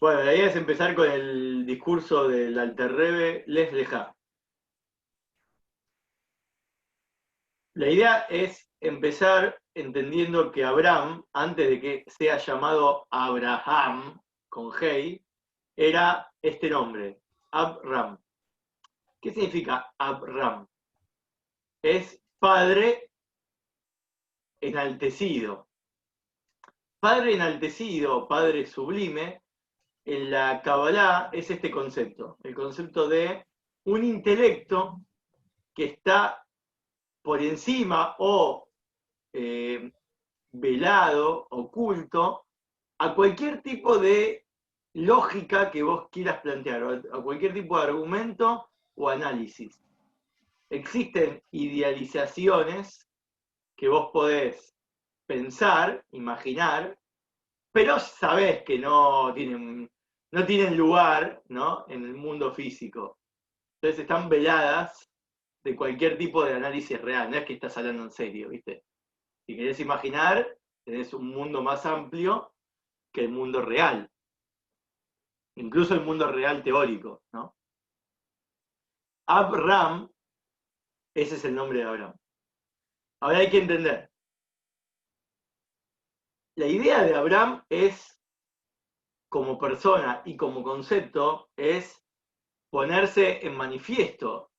Bueno, la idea es empezar con el discurso del Alter Rebbe Les Lejá. La idea es empezar entendiendo que Abraham, antes de que sea llamado Abraham, con Hei, era este nombre, Abram. ¿Qué significa Abram? Es padre enaltecido. Padre enaltecido, padre sublime, en la Kabbalah es este concepto, el concepto de un intelecto que está por encima o velado, oculto, a cualquier tipo de lógica que vos quieras plantear, o a cualquier tipo de argumento o análisis. Existen idealizaciones que vos podés pensar, imaginar, pero sabés que no tienen lugar, ¿no?, en el mundo físico. Entonces están veladas de cualquier tipo de análisis real, no es que estás hablando en serio, ¿viste? Si querés imaginar, tenés un mundo más amplio que el mundo real, incluso el mundo real teórico, ¿no? Abram, ese es el nombre de Abraham. Ahora hay que entender, la idea de Abraham es, como persona y como concepto, es ponerse en manifiesto,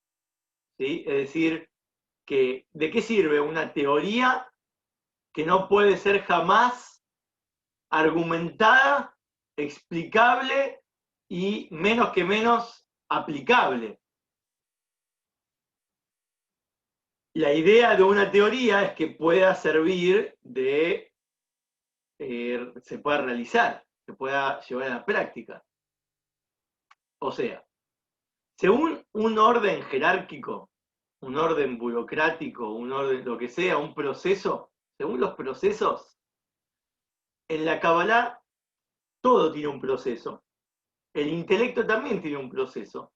¿sí? Es decir, que ¿de qué sirve una teoría que no puede ser jamás argumentada, explicable y menos que menos aplicable? La idea de una teoría es que pueda servir de, se pueda realizar, se pueda llevar a la práctica. O sea, según un orden jerárquico, un orden burocrático, un orden lo que sea, un proceso, según los procesos, en la Kabbalah todo tiene un proceso. El intelecto también tiene un proceso.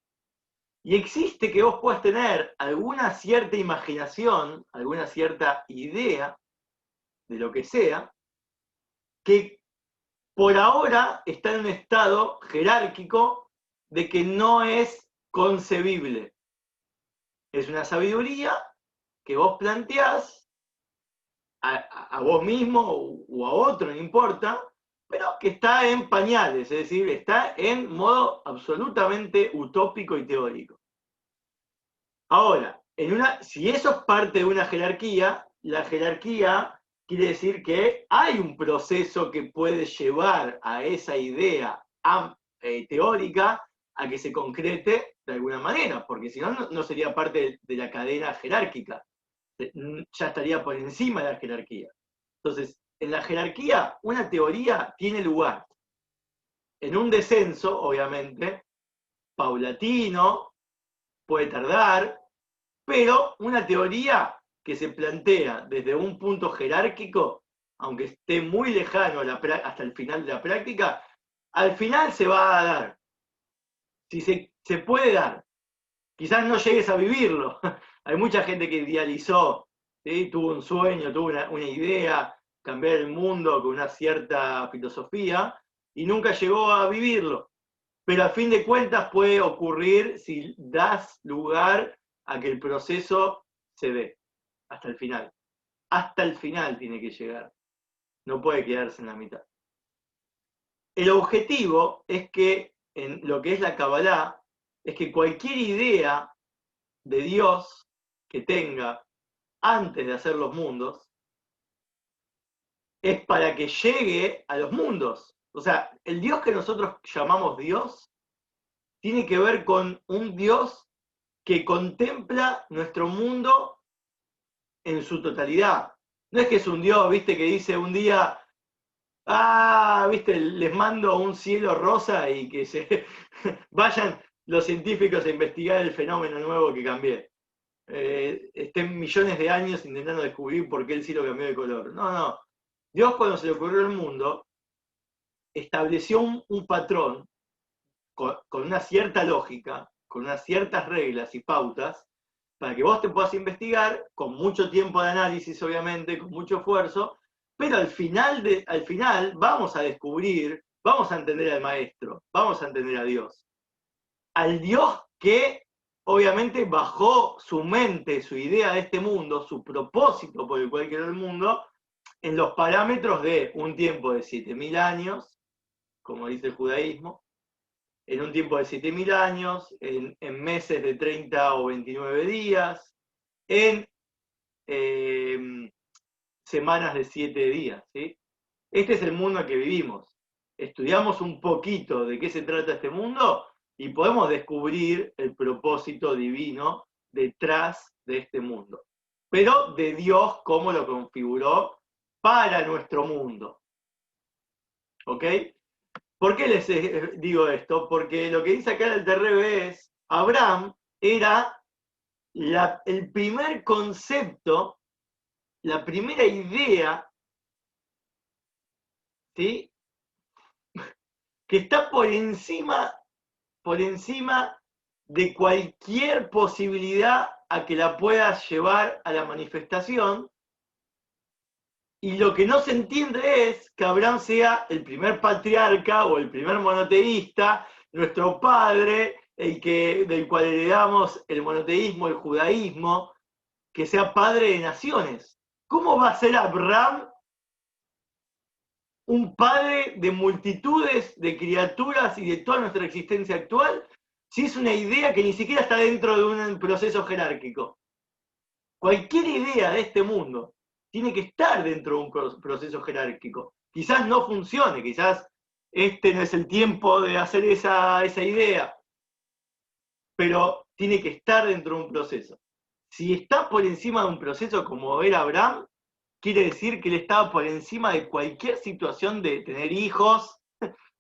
Y existe que vos puedas tener alguna cierta imaginación, alguna cierta idea de lo que sea, que por ahora está en un estado jerárquico de que no es concebible. Es una sabiduría que vos planteás a vos mismo o a otro, no importa, pero que está en pañales, es decir, está en modo absolutamente utópico y teórico. Ahora, si eso es parte de una jerarquía, la jerarquía quiere decir que hay un proceso que puede llevar a esa idea teórica a que se concrete de alguna manera, porque si no, no sería parte de la cadena jerárquica, ya estaría por encima de la jerarquía. Entonces, en la jerarquía, una teoría tiene lugar. En un descenso, obviamente, paulatino, puede tardar, pero una teoría que se plantea desde un punto jerárquico, aunque esté muy lejano hasta el final de la práctica, al final se va a dar. Si se puede dar. Quizás no llegues a vivirlo. Hay mucha gente que idealizó, ¿sí? Tuvo un sueño, tuvo una idea, cambiar el mundo con una cierta filosofía, y nunca llegó a vivirlo. Pero a fin de cuentas puede ocurrir si das lugar a que el proceso se dé hasta el final. Hasta el final tiene que llegar. No puede quedarse en la mitad. El objetivo es que, en lo que es la Kabbalah, es que cualquier idea de Dios que tenga antes de hacer los mundos es para que llegue a los mundos. O sea, el Dios que nosotros llamamos Dios tiene que ver con un Dios que contempla nuestro mundo en su totalidad. No es que es un Dios, viste, que dice un día, viste, les mando un cielo rosa y que se vayan los científicos a investigar el fenómeno nuevo que cambié. Estén millones de años intentando descubrir por qué el cielo cambió de color. No. Dios, cuando se le ocurrió el mundo, estableció un patrón con una cierta lógica, con unas ciertas reglas y pautas, para que vos te puedas investigar, con mucho tiempo de análisis, obviamente, con mucho esfuerzo, pero al final vamos a descubrir vamos a entender al Maestro, vamos a entender a Dios. Al Dios que obviamente bajó su mente, su idea de este mundo, su propósito por el cual creó el mundo, en los parámetros de un tiempo de 7.000 años, como dice el judaísmo, en un tiempo de 7.000 años, en meses de 30 o 29 días, en semanas de 7 días. ¿Sí? Este es el mundo en que vivimos. Estudiamos un poquito de qué se trata este mundo y podemos descubrir el propósito divino detrás de este mundo. Pero de Dios, cómo lo configuró para nuestro mundo. ¿Ok? ¿Por qué les digo esto? Porque lo que dice acá el TRB es, Abraham era el primer concepto, la primera idea, ¿sí? Que está por encima de cualquier posibilidad a que la puedas llevar a la manifestación. Y lo que no se entiende es que Abraham sea el primer patriarca o el primer monoteísta, nuestro padre, del cual heredamos el monoteísmo, el judaísmo, que sea padre de naciones. ¿Cómo va a ser Abraham un padre de multitudes de criaturas y de toda nuestra existencia actual si es una idea que ni siquiera está dentro de un proceso jerárquico? Cualquier idea de este mundo tiene que estar dentro de un proceso jerárquico. Quizás no funcione, quizás este no es el tiempo de hacer esa idea, pero tiene que estar dentro de un proceso. Si está por encima de un proceso como era Abraham, quiere decir que él estaba por encima de cualquier situación de tener hijos,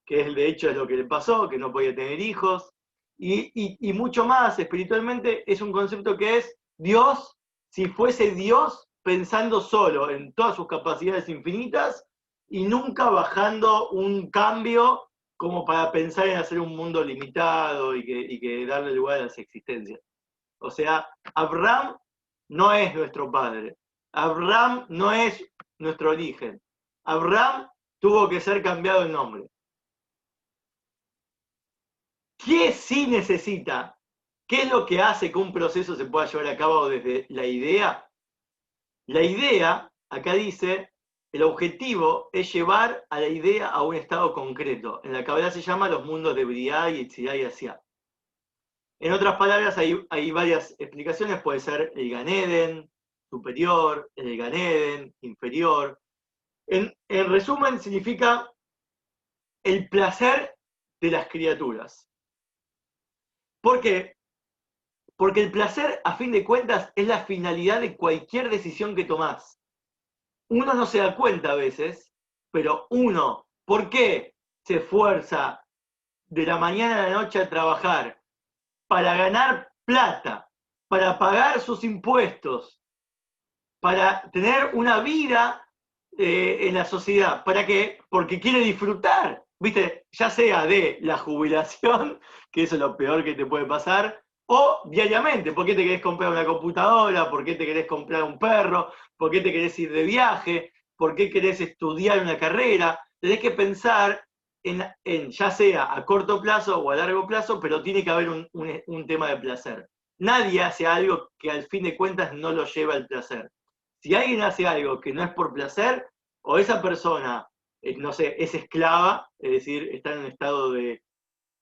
que de hecho es lo que le pasó, que no podía tener hijos, y mucho más espiritualmente es un concepto que es Dios, si fuese Dios pensando solo en todas sus capacidades infinitas y nunca bajando un cambio como para pensar en hacer un mundo limitado y que darle lugar a las existencias. O sea, Abraham no es nuestro padre. Abraham no es nuestro origen. Abraham tuvo que ser cambiado el nombre. ¿Qué sí necesita? ¿Qué es lo que hace que un proceso se pueda llevar a cabo desde la idea? La idea, acá dice, el objetivo es llevar a la idea a un estado concreto. En la Kabbalah se llama los mundos de Briah, Yetzirah y Asiá. En otras palabras, hay varias explicaciones. Puede ser el Gan Eden superior, el Gan Eden inferior. En resumen, significa el placer de las criaturas. ¿Por qué? Porque el placer, a fin de cuentas, es la finalidad de cualquier decisión que tomás. Uno no se da cuenta a veces, pero uno, ¿por qué se esfuerza de la mañana a la noche a trabajar? Para ganar plata, para pagar sus impuestos, para tener una vida en la sociedad. ¿Para qué? Porque quiere disfrutar, ¿viste? Ya sea de la jubilación, que eso es lo peor que te puede pasar, o diariamente. ¿Por qué te querés comprar una computadora? ¿Por qué te querés comprar un perro? ¿Por qué te querés ir de viaje? ¿Por qué querés estudiar una carrera? Tenés que pensar en ya sea a corto plazo o a largo plazo, pero tiene que haber un tema de placer. Nadie hace algo que al fin de cuentas no lo lleva al placer. Si alguien hace algo que no es por placer, o esa persona, no sé, es esclava, es decir, está en un estado de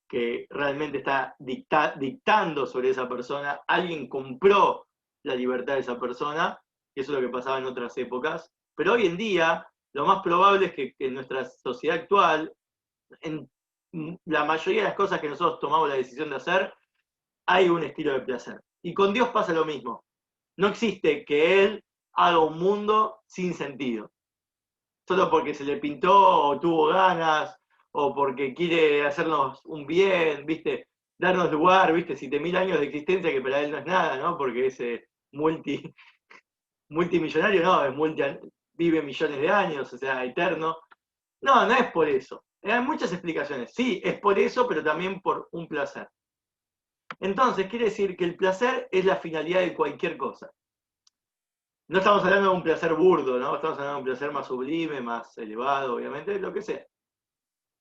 que realmente está dictando sobre esa persona, alguien compró la libertad de esa persona, y eso es lo que pasaba en otras épocas, pero hoy en día lo más probable es que en nuestra sociedad actual, en la mayoría de las cosas que nosotros tomamos la decisión de hacer, hay un estilo de placer. Y con Dios pasa lo mismo. No existe que Él haga un mundo sin sentido. Solo porque se le pintó o tuvo ganas o porque quiere hacernos un bien, ¿viste? Darnos lugar, ¿viste? 7.000 años de existencia que para Él no es nada, ¿no? Porque ese multimillonario, no, vive millones de años, o sea, eterno. No, no es por eso. Hay muchas explicaciones. Sí, es por eso, pero también por un placer. Entonces, quiere decir que el placer es la finalidad de cualquier cosa. No estamos hablando de un placer burdo, ¿no? Estamos hablando de un placer más sublime, más elevado, obviamente, lo que sea.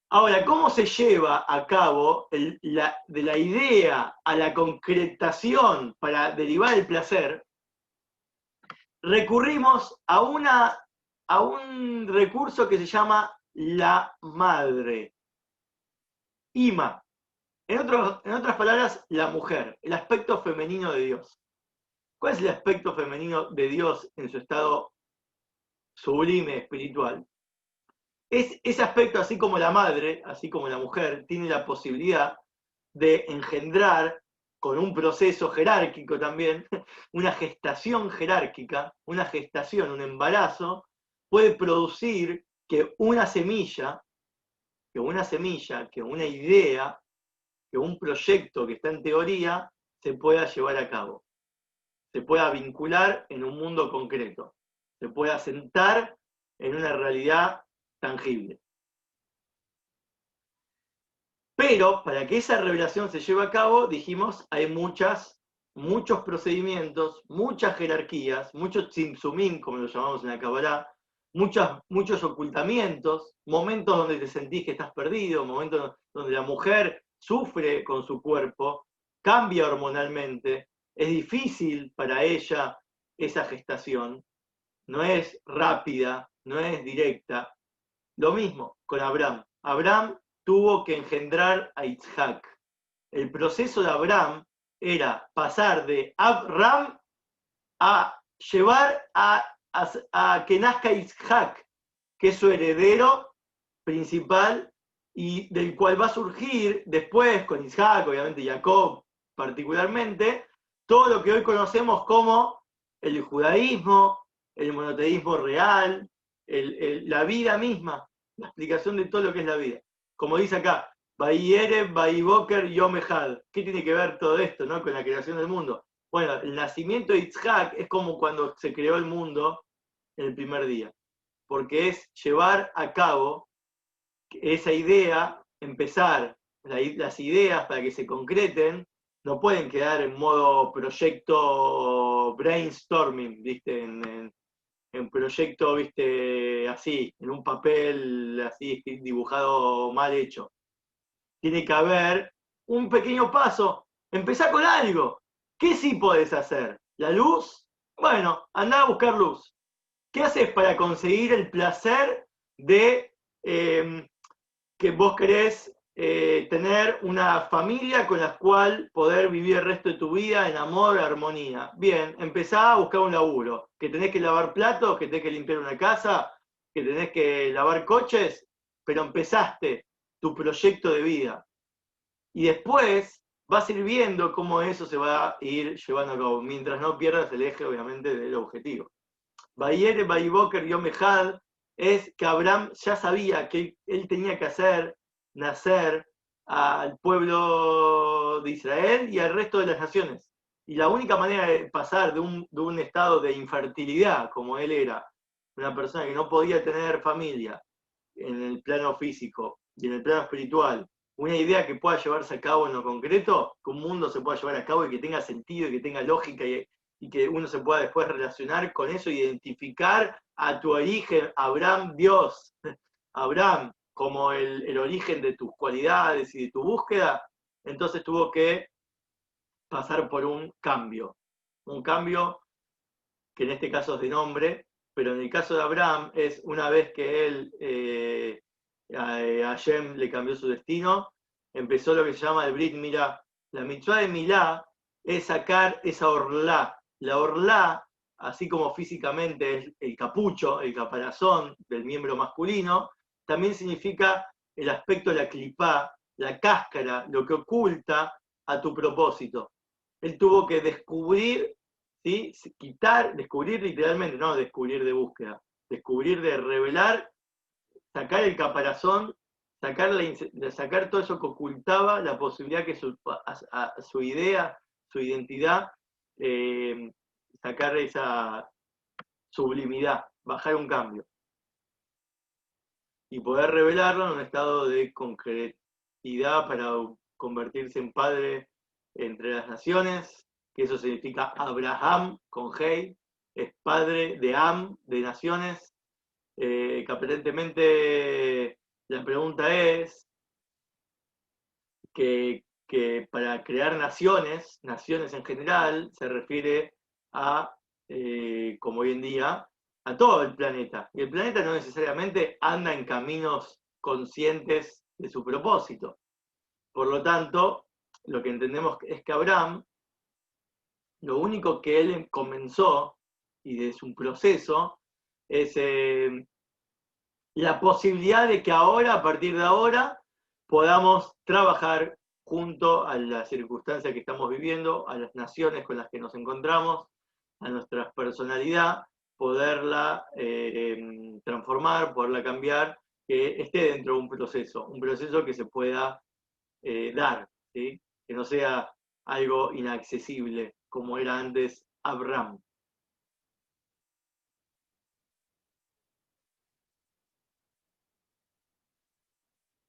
Ahora, ¿cómo se lleva a cabo de la idea a la concretación para derivar el placer? Recurrimos a un recurso que se llama la madre, Ima. En otras palabras, la mujer, el aspecto femenino de Dios. ¿Cuál es el aspecto femenino de Dios en su estado sublime, espiritual? Es ese aspecto, así como la madre, así como la mujer, tiene la posibilidad de engendrar, con un proceso jerárquico también, una gestación jerárquica, una gestación, un embarazo, puede producir que una semilla, que una idea, que un proyecto que está en teoría, se pueda llevar a cabo, se pueda vincular en un mundo concreto, se pueda sentar en una realidad tangible. Pero para que esa revelación se lleve a cabo, dijimos, hay muchos procedimientos, muchas jerarquías, muchos tzimtzumim, como lo llamamos en la Kabbalah, muchos ocultamientos, momentos donde te sentís que estás perdido, momentos donde la mujer sufre con su cuerpo, cambia hormonalmente, es difícil para ella esa gestación, no es rápida, no es directa. Lo mismo con Abraham. Abraham tuvo que engendrar a Isaac. El proceso de Abraham era pasar de Abraham a llevar a que nazca Isaac, que es su heredero principal y del cual va a surgir después, con Isaac, obviamente Jacob particularmente, todo lo que hoy conocemos como el judaísmo, el monoteísmo real, la vida misma, la explicación de todo lo que es la vida. Como dice acá, Bayerev, Bayiboker, Yom Echad. ¿Qué tiene que ver todo esto, no, con la creación del mundo? Bueno, el nacimiento de Isaac es como cuando se creó el mundo en el primer día, porque es llevar a cabo esa idea, empezar las ideas para que se concreten, no pueden quedar en modo proyecto brainstorming, ¿viste? En proyecto, ¿viste? Así, en un papel así dibujado mal hecho. Tiene que haber un pequeño paso, empezar con algo. ¿Qué sí podés hacer? ¿La luz? Bueno, andá a buscar luz. ¿Qué haces para conseguir el placer de que vos querés tener una familia con la cual poder vivir el resto de tu vida en amor, armonía? Bien, empezá a buscar un laburo. ¿Que tenés que lavar platos? ¿Que tenés que limpiar una casa? ¿Que tenés que lavar coches? Pero empezaste tu proyecto de vida. Y después vas a ir viendo cómo eso se va a ir llevando a cabo, mientras no pierdas el eje, obviamente, del objetivo. Bayer, Bayiboker, Yom Echad, es que Abraham ya sabía que él tenía que hacer nacer al pueblo de Israel y al resto de las naciones. Y la única manera de pasar de un estado de infertilidad, como él era, una persona que no podía tener familia en el plano físico y en el plano espiritual, una idea que pueda llevarse a cabo en lo concreto, que un mundo se pueda llevar a cabo y que tenga sentido y que tenga lógica y que uno se pueda después relacionar con eso, identificar a tu origen, Abraham Dios, Abraham como el origen de tus cualidades y de tu búsqueda, entonces tuvo que pasar por un cambio que en este caso es de nombre, pero en el caso de Abraham es una vez que él, a Hashem le cambió su destino, empezó lo que se llama el Brit Milá. La mitzvah de Milá es sacar esa orlá. La orlá, así como físicamente es el capucho, el caparazón del miembro masculino, también significa el aspecto de la clipá, la cáscara, lo que oculta a tu propósito. Él tuvo que descubrir, ¿sí? Descubrir literalmente, no descubrir de búsqueda, descubrir de revelar, sacar el caparazón, sacar todo eso que ocultaba la posibilidad que su idea, su identidad, sacar esa sublimidad, bajar un cambio. Y poder revelarlo en un estado de concretidad para convertirse en padre entre las naciones, que eso significa Abraham con Hei, es padre de Am, de naciones, que aparentemente La pregunta es que para crear naciones en general, se refiere a, como hoy en día, a todo el planeta. Y el planeta no necesariamente anda en caminos conscientes de su propósito. Por lo tanto, lo que entendemos es que Abraham, lo único que él comenzó, y de su proceso, es la posibilidad de que ahora, a partir de ahora, podamos trabajar junto a la circunstancia que estamos viviendo, a las naciones con las que nos encontramos, a nuestra personalidad, poderla transformar, poderla cambiar, que esté dentro de un proceso que se pueda dar, ¿sí? Que no sea algo inaccesible como era antes Abraham.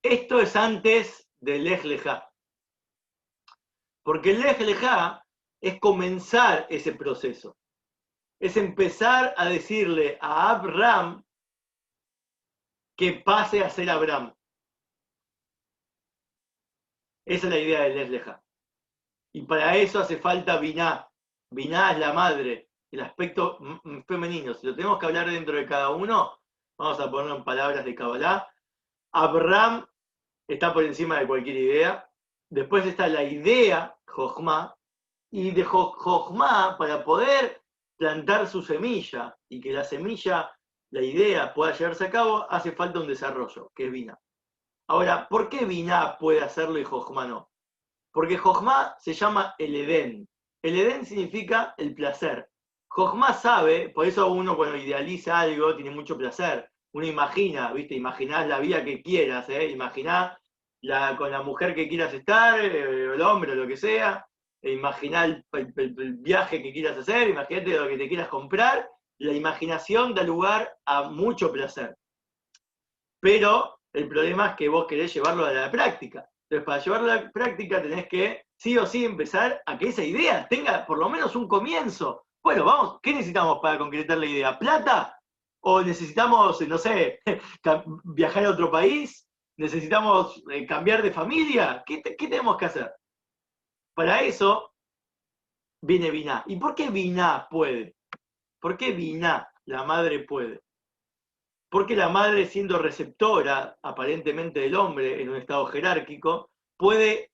Esto es antes del Lej Lejá, porque el Lej Lejá es comenzar ese proceso, es empezar a decirle a Abraham que pase a ser Abraham. Esa es la idea del Lej Lejá. Y para eso hace falta Biná. Biná es la madre, el aspecto femenino. Si lo tenemos que hablar dentro de cada uno, vamos a ponerlo en palabras de Kabbalah. Abraham está por encima de cualquier idea. Después está la idea, Jochma, y de Jochma, para poder plantar su semilla y que la semilla, la idea, pueda llevarse a cabo, hace falta un desarrollo, que es Binah. Ahora, ¿por qué Binah puede hacerlo y Jochma no? Porque Jochma se llama el Edén. El Edén significa el placer. Jochma sabe, por eso uno cuando idealiza algo tiene mucho placer. Uno imagina, ¿viste? Imaginás la vida que quieras, ¿eh? Imaginás con la mujer que quieras estar, el hombre, o lo que sea. Imaginá el viaje que quieras hacer, imagínate lo que te quieras comprar. La imaginación da lugar a mucho placer. Pero el problema es que vos querés llevarlo a la práctica. Entonces, para llevarlo a la práctica tenés que, sí o sí, empezar a que esa idea tenga por lo menos un comienzo. Bueno, vamos, ¿qué necesitamos para concretar la idea? ¿Plata? ¿O necesitamos, no sé, viajar a otro país? ¿Necesitamos cambiar de familia? ¿Qué tenemos que hacer? Para eso viene Biná. ¿Y por qué Biná puede? ¿Por qué Biná, la madre, puede? Porque la madre, siendo receptora aparentemente del hombre en un estado jerárquico, puede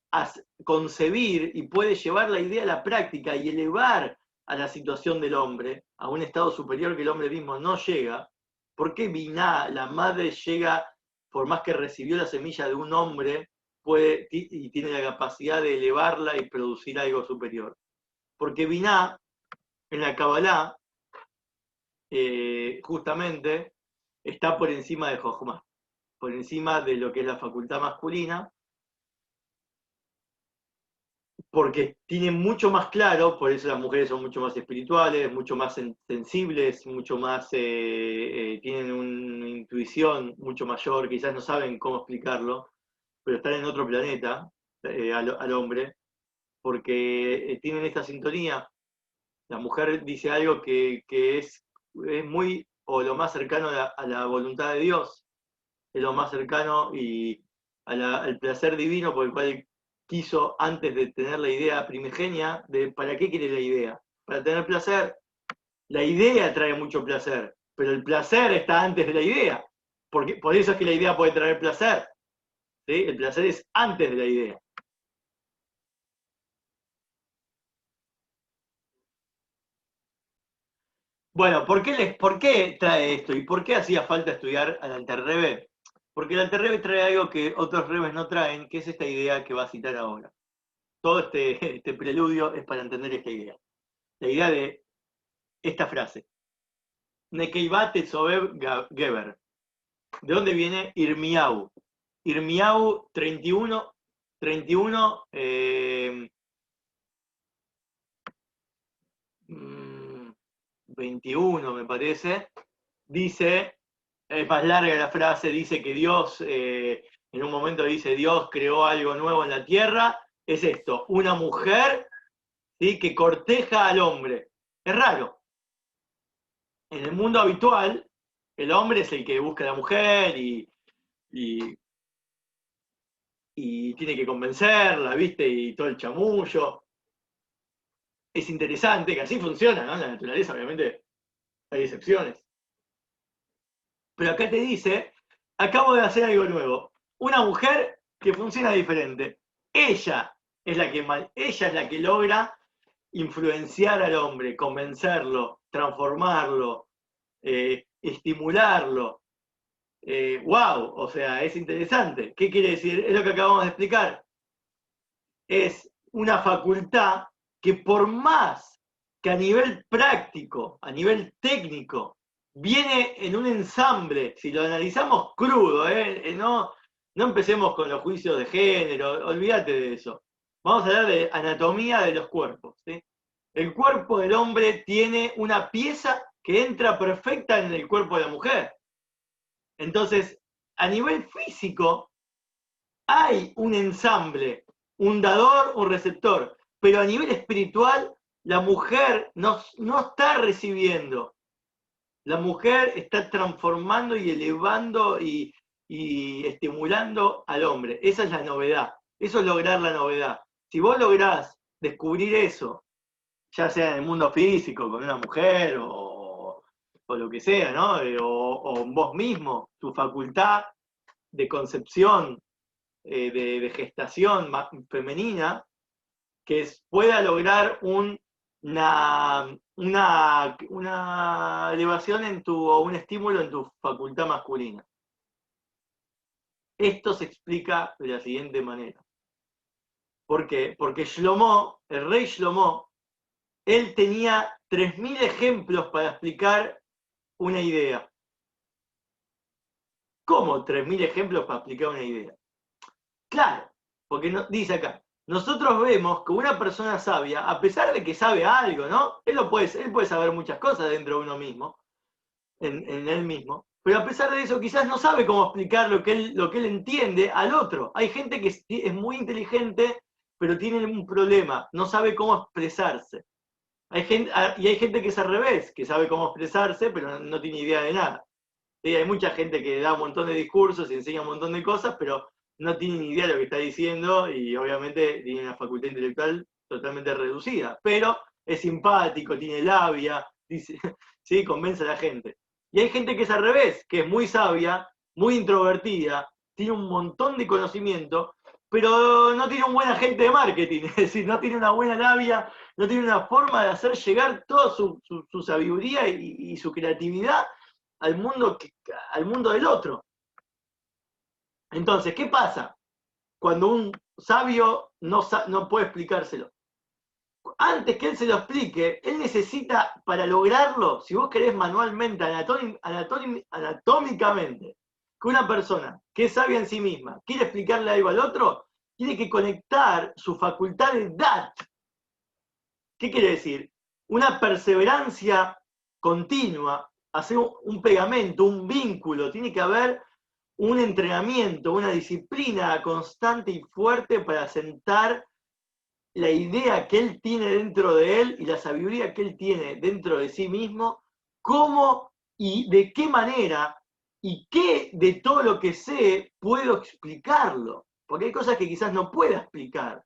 concebir y puede llevar la idea a la práctica y elevar a la situación del hombre a un estado superior que el hombre mismo no llega. ¿Por qué Biná, la madre, llega, por más que recibió la semilla de un hombre, puede y tiene la capacidad de elevarla y producir algo superior? Porque Biná, en la Kabbalah, justamente, está por encima de Jochma, por encima de lo que es la facultad masculina, porque tienen mucho más claro, por eso las mujeres son mucho más espirituales, mucho más sensibles, mucho más, tienen una intuición mucho mayor, quizás no saben cómo explicarlo, pero están en otro planeta al hombre, porque tienen esta sintonía. La mujer dice algo que es muy, o lo más cercano a la voluntad de Dios, es lo más cercano y al placer divino por el cual quiso, antes de tener la idea primigenia, de para qué quiere la idea. Para tener placer. La idea trae mucho placer, pero el placer está antes de la idea. Porque, por eso es que la idea puede traer placer. ¿Sí? El placer es antes de la idea. Bueno, ¿por qué trae esto? ¿Y por qué hacía falta estudiar al Alterrebe? Porque el Alterrebe trae algo que otros rebes no traen, que es esta idea que va a citar ahora. Todo este preludio es para entender esta idea. La idea de esta frase. Nekeibat Sobev Geber. ¿De dónde viene Irmiau? Irmiau 31, 21 me parece, dice, es más larga la frase, dice que Dios, en un momento dice, Dios creó algo nuevo en la tierra, es esto, una mujer, ¿sí?, que corteja al hombre. Es raro. En el mundo habitual, el hombre es el que busca a la mujer y y tiene que convencerla, ¿viste? Y todo el chamullo. Es interesante que así funciona, ¿no? En la naturaleza, obviamente, hay excepciones. Pero acá te dice, acabo de hacer algo nuevo. Una mujer que funciona diferente. Ella ella es la que logra influenciar al hombre, convencerlo, transformarlo, estimularlo. ¡Wow! O sea, es interesante. ¿Qué quiere decir? Es lo que acabamos de explicar. Es una facultad que por más que a nivel práctico, a nivel técnico, viene en un ensamble, si lo analizamos crudo, no empecemos con los juicios de género, olvídate de eso. Vamos a hablar de anatomía de los cuerpos. ¿Sí? El cuerpo del hombre tiene una pieza que entra perfecta en el cuerpo de la mujer. Entonces, a nivel físico, hay un ensamble, un dador, un receptor, pero a nivel espiritual, la mujer no está recibiendo. La mujer está transformando y elevando y estimulando al hombre. Esa es la novedad. Eso es lograr la novedad. Si vos lográs descubrir eso, ya sea en el mundo físico, con una mujer o lo que sea, ¿no? O vos mismo, tu facultad de concepción, de gestación femenina, que pueda lograr una elevación o un estímulo en tu facultad masculina. Esto se explica de la siguiente manera. ¿Por qué? Porque Shlomo, el rey Shlomo, él tenía 3000 ejemplos para explicar una idea. ¿Cómo 3000 ejemplos para explicar una idea? Claro, porque dice acá, nosotros vemos que una persona sabia, a pesar de que sabe algo, ¿no? Él puede saber muchas cosas dentro de uno mismo, en él mismo, pero a pesar de eso quizás no sabe cómo explicar lo que él entiende al otro. Hay gente que es muy inteligente, pero tiene un problema, no sabe cómo expresarse. Y hay gente que es al revés, que sabe cómo expresarse, pero no tiene idea de nada. Sí, hay mucha gente que da un montón de discursos y enseña un montón de cosas, pero no tiene ni idea de lo que está diciendo y obviamente tiene una facultad intelectual totalmente reducida. Pero es simpático, tiene labia, dice, ¿sí? Convence a la gente. Y hay gente que es al revés, que es muy sabia, muy introvertida, tiene un montón de conocimiento, pero no tiene un buen agente de marketing, es decir, no tiene una buena labia, no tiene una forma de hacer llegar toda su sabiduría y su creatividad al mundo del otro. Entonces, ¿qué pasa cuando un sabio no puede explicárselo? Antes que él se lo explique, él necesita, para lograrlo, si vos querés manualmente, anatómicamente, que una persona que es sabia en sí misma quiere explicarle algo al otro, tiene que conectar su facultad de dat. ¿Qué quiere decir? Una perseverancia continua, hacer un pegamento, un vínculo, tiene que haber un entrenamiento, una disciplina constante y fuerte para sentar la idea que él tiene dentro de él y la sabiduría que él tiene dentro de sí mismo, cómo y de qué manera y qué de todo lo que sé puedo explicarlo. Porque hay cosas que quizás no pueda explicar.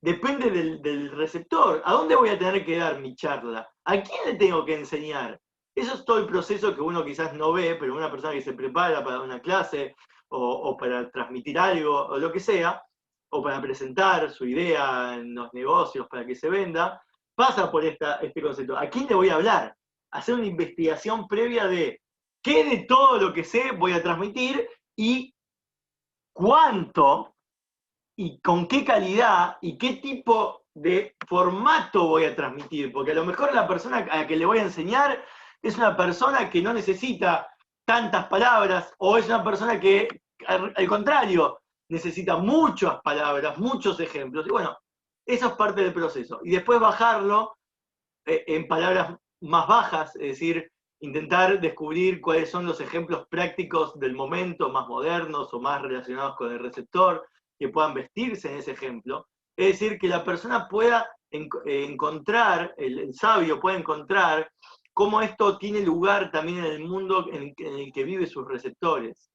Depende del receptor. ¿A dónde voy a tener que dar mi charla? ¿A quién le tengo que enseñar? Eso es todo el proceso que uno quizás no ve, pero una persona que se prepara para una clase o para transmitir algo o lo que sea, o para presentar su idea en los negocios para que se venda, pasa por este concepto. ¿A quién le voy a hablar? Hacer una investigación previa de qué de todo lo que sé voy a transmitir y cuánto y con qué calidad y qué tipo de formato voy a transmitir, porque a lo mejor la persona a la que le voy a enseñar es una persona que no necesita tantas palabras, o es una persona que, al contrario, necesita muchas palabras, muchos ejemplos. Y bueno, eso es parte del proceso. Y después bajarlo en palabras más bajas, es decir, intentar descubrir cuáles son los ejemplos prácticos del momento, más modernos o más relacionados con el receptor, que puedan vestirse en ese ejemplo. Es decir, que la persona pueda encontrar, el sabio pueda encontrar cómo esto tiene lugar también en el mundo en el que vive sus receptores.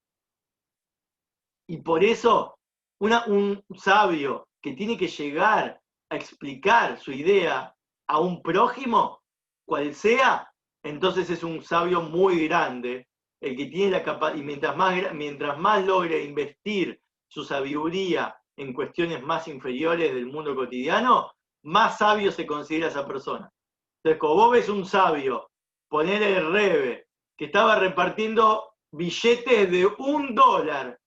Y por eso, un sabio que tiene que llegar a explicar su idea a un prójimo, cual sea, entonces es un sabio muy grande, el que tiene la capacidad, y mientras más logre investir su sabiduría en cuestiones más inferiores del mundo cotidiano, más sabio se considera esa persona. Entonces, como vos ves un sabio, poner el Rebe, que estaba repartiendo billetes de $1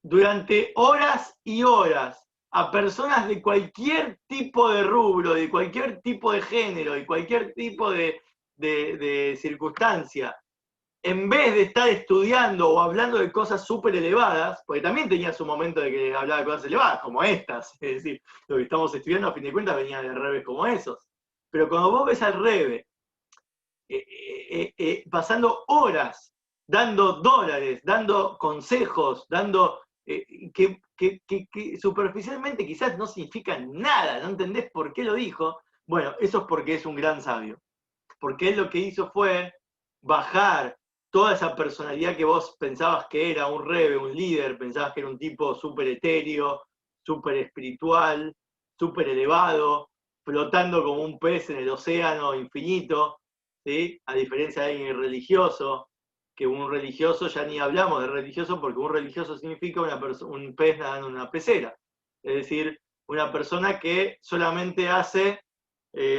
durante horas y horas a personas de cualquier tipo de rubro, de cualquier tipo de género, de cualquier tipo de circunstancia, en vez de estar estudiando o hablando de cosas súper elevadas, porque también tenía su momento de que hablaba de cosas elevadas, como estas, es decir, lo que estamos estudiando a fin de cuentas venía de rebes como esos. Pero cuando vos ves al rebe pasando horas, dando dólares, dando consejos, dando que superficialmente quizás no significan nada, no entendés por qué lo dijo, bueno, eso es porque es un gran sabio. Porque él lo que hizo fue bajar toda esa personalidad que vos pensabas que era un rebe, un líder, pensabas que era un tipo súper etéreo, súper espiritual, súper elevado, flotando como un pez en el océano infinito, ¿sí? A diferencia de alguien religioso, que un religioso, ya ni hablamos de religioso, porque un religioso significa un pez nadando en una pecera. Es decir, una persona que solamente hace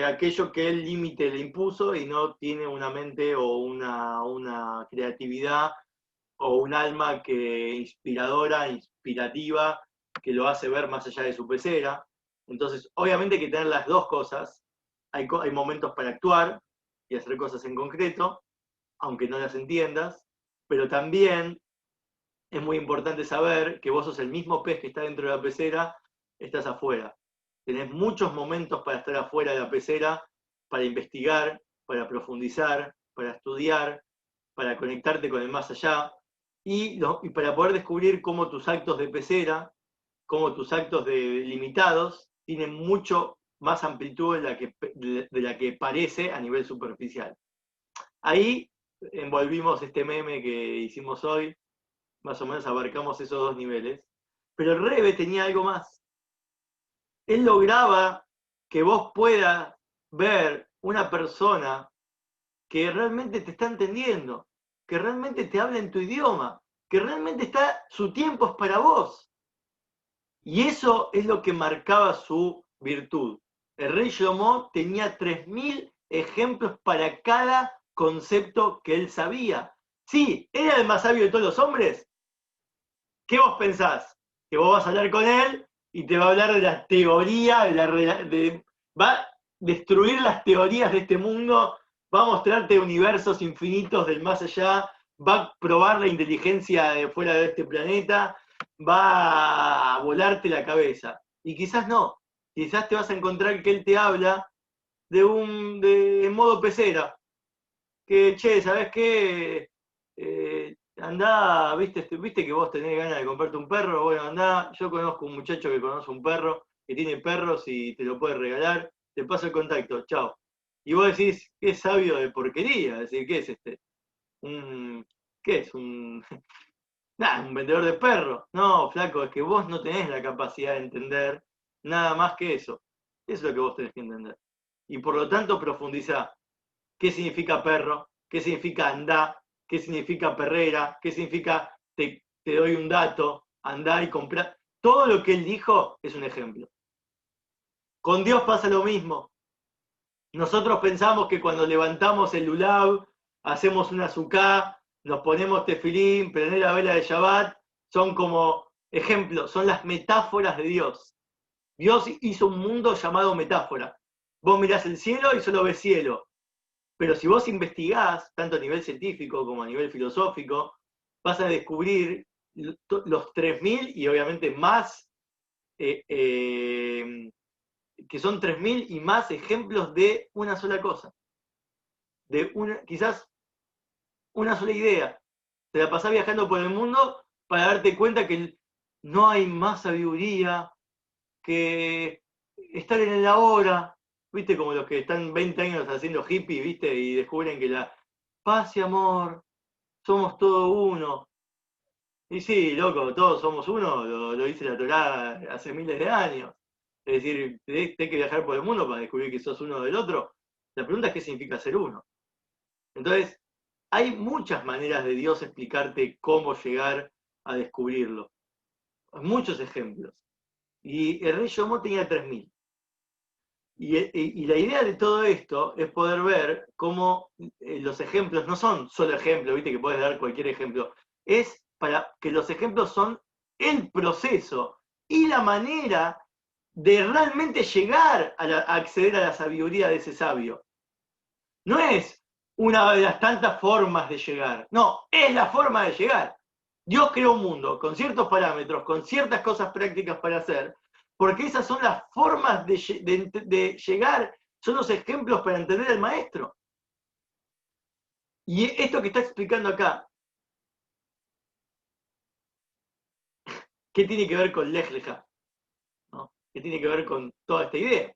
aquello que el límite le impuso y no tiene una mente o una creatividad o un alma que inspiradora, inspirativa, que lo hace ver más allá de su pecera. Entonces, obviamente hay que tener las dos cosas. Hay momentos para actuar y hacer cosas en concreto, aunque no las entiendas, pero también es muy importante saber que vos sos el mismo pez que está dentro de la pecera, estás afuera. Tenés muchos momentos para estar afuera de la pecera, para investigar, para profundizar, para estudiar, para conectarte con el más allá y para poder descubrir cómo tus actos de pecera, cómo tus actos limitados tienen mucho más amplitud de la que parece a nivel superficial. Ahí envolvimos este meme que hicimos hoy, más o menos abarcamos esos dos niveles, pero el Rebe tenía algo más. Él lograba que vos puedas ver una persona que realmente te está entendiendo, que realmente te habla en tu idioma, que realmente su tiempo es para vos. Y eso es lo que marcaba su virtud. El rey Shlomo tenía 3000 ejemplos para cada concepto que él sabía. Sí, ¿era el más sabio de todos los hombres? ¿Qué vos pensás? Que vos vas a hablar con él y te va a hablar de la teoría, va a destruir las teorías de este mundo, va a mostrarte universos infinitos del más allá, va a probar la inteligencia de fuera de este planeta, va a volarte la cabeza. Y quizás no, quizás te vas a encontrar que él te habla en modo pecera, que, che, ¿sabés qué? Andá, viste que vos tenés ganas de comprarte un perro, bueno, andá, yo conozco un muchacho que conoce un perro, que tiene perros y te lo puede regalar, te paso el contacto, chao. Y vos decís, qué sabio de porquería, es decir, ¿qué es este? ¿Qué es? Nada, un vendedor de perros. No, flaco, es que vos no tenés la capacidad de entender nada más que eso. Eso es lo que vos tenés que entender. Y por lo tanto profundizá. ¿Qué significa perro? ¿Qué significa andá? ¿Qué significa perrera? ¿Qué significa te doy un dato? Andá y comprar. Todo lo que él dijo es un ejemplo. Con Dios pasa lo mismo. Nosotros pensamos que cuando levantamos el lulav, hacemos una suká, nos ponemos tefilín, prender la vela de Shabbat, son como ejemplos, son las metáforas de Dios. Dios hizo un mundo llamado metáfora. Vos mirás el cielo y solo ves cielo. Pero si vos investigás, tanto a nivel científico como a nivel filosófico, vas a descubrir los 3000 y obviamente más, que son 3000 y más ejemplos de una sola cosa, quizás una sola idea. Te la pasás viajando por el mundo para darte cuenta que no hay más sabiduría que estar en el ahora, viste, como los que están 20 años haciendo hippie, viste, y descubren que la paz y amor, somos todo uno. Y sí, loco, todos somos uno, lo dice la Torá hace miles de años. Es decir, tenés que viajar por el mundo para descubrir que sos uno del otro. La pregunta es qué significa ser uno. Entonces, hay muchas maneras de Dios explicarte cómo llegar a descubrirlo. Muchos ejemplos. Y el rey Shlomo tenía 3000. Y la idea de todo esto es poder ver cómo los ejemplos no son solo ejemplos, viste que puedes dar cualquier ejemplo, es para que los ejemplos son el proceso y la manera de realmente llegar a acceder a la sabiduría de ese sabio. No es una de las tantas formas de llegar, no, es la forma de llegar. Dios creó un mundo con ciertos parámetros, con ciertas cosas prácticas para hacer, porque esas son las formas de llegar, son los ejemplos para entender al maestro. Y esto que está explicando acá, ¿qué tiene que ver con Lej Leja? ¿No? ¿Qué tiene que ver con toda esta idea?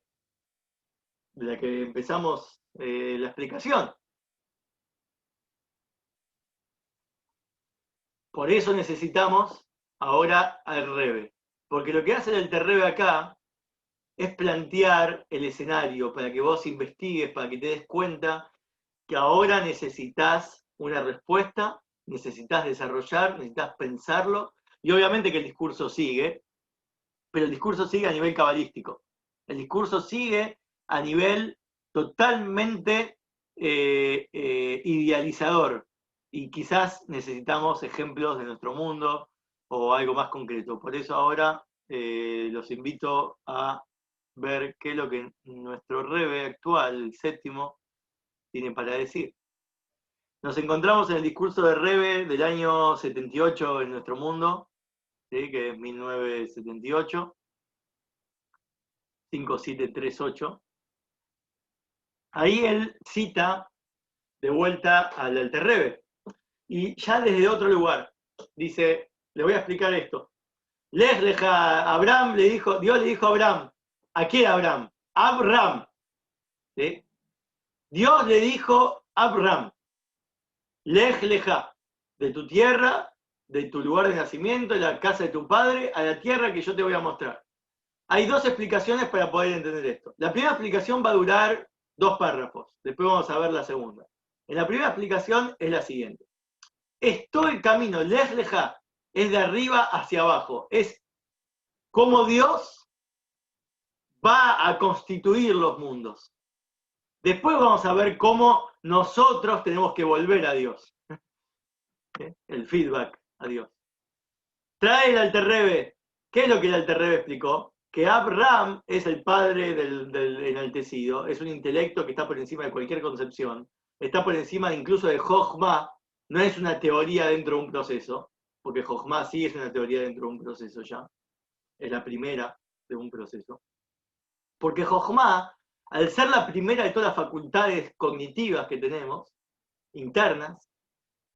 De la que empezamos la explicación. Por eso necesitamos ahora al Rebe. Porque lo que hace el Terrebe acá es plantear el escenario para que vos investigues, para que te des cuenta que ahora necesitas una respuesta, necesitas desarrollar, necesitas pensarlo, y obviamente que el discurso sigue, pero el discurso sigue a nivel cabalístico. El discurso sigue a nivel totalmente idealizador, y quizás necesitamos ejemplos de nuestro mundo o algo más concreto. Por eso ahora los invito a ver qué es lo que nuestro Rebe actual, el séptimo, tiene para decir. Nos encontramos en el discurso de Rebe del año 78 en nuestro mundo, ¿sí? Que es 1978, 5738. Ahí él cita de vuelta al Alter Rebe, y ya desde otro lugar. Dice, le voy a explicar esto. Lej Leja, Abraham le dijo, Dios le dijo a Abraham, ¿a qué Abraham? Abraham. ¿Sí? Dios le dijo a Abraham, Lej Leja, de tu tierra, de tu lugar de nacimiento, de la casa de tu padre, a la tierra que yo te voy a mostrar. Hay dos explicaciones para poder entender esto. La primera explicación va a durar 2 párrafos, después vamos a ver la segunda. En la primera explicación es la siguiente. Es todo el camino, Lej Leja, es de arriba hacia abajo, es cómo Dios va a constituir los mundos. Después vamos a ver cómo nosotros tenemos que volver a Dios. El feedback a Dios. Trae el Alter Rebe. ¿Qué es lo que el Alter Rebe explicó? Que Abraham es el padre del enaltecido, es un intelecto que está por encima de cualquier concepción, está por encima incluso de Jochma, no es una teoría dentro de un proceso, porque Jochma sí es una teoría dentro de un proceso ya, es la primera de un proceso. Porque Jochma, al ser la primera de todas las facultades cognitivas que tenemos, internas,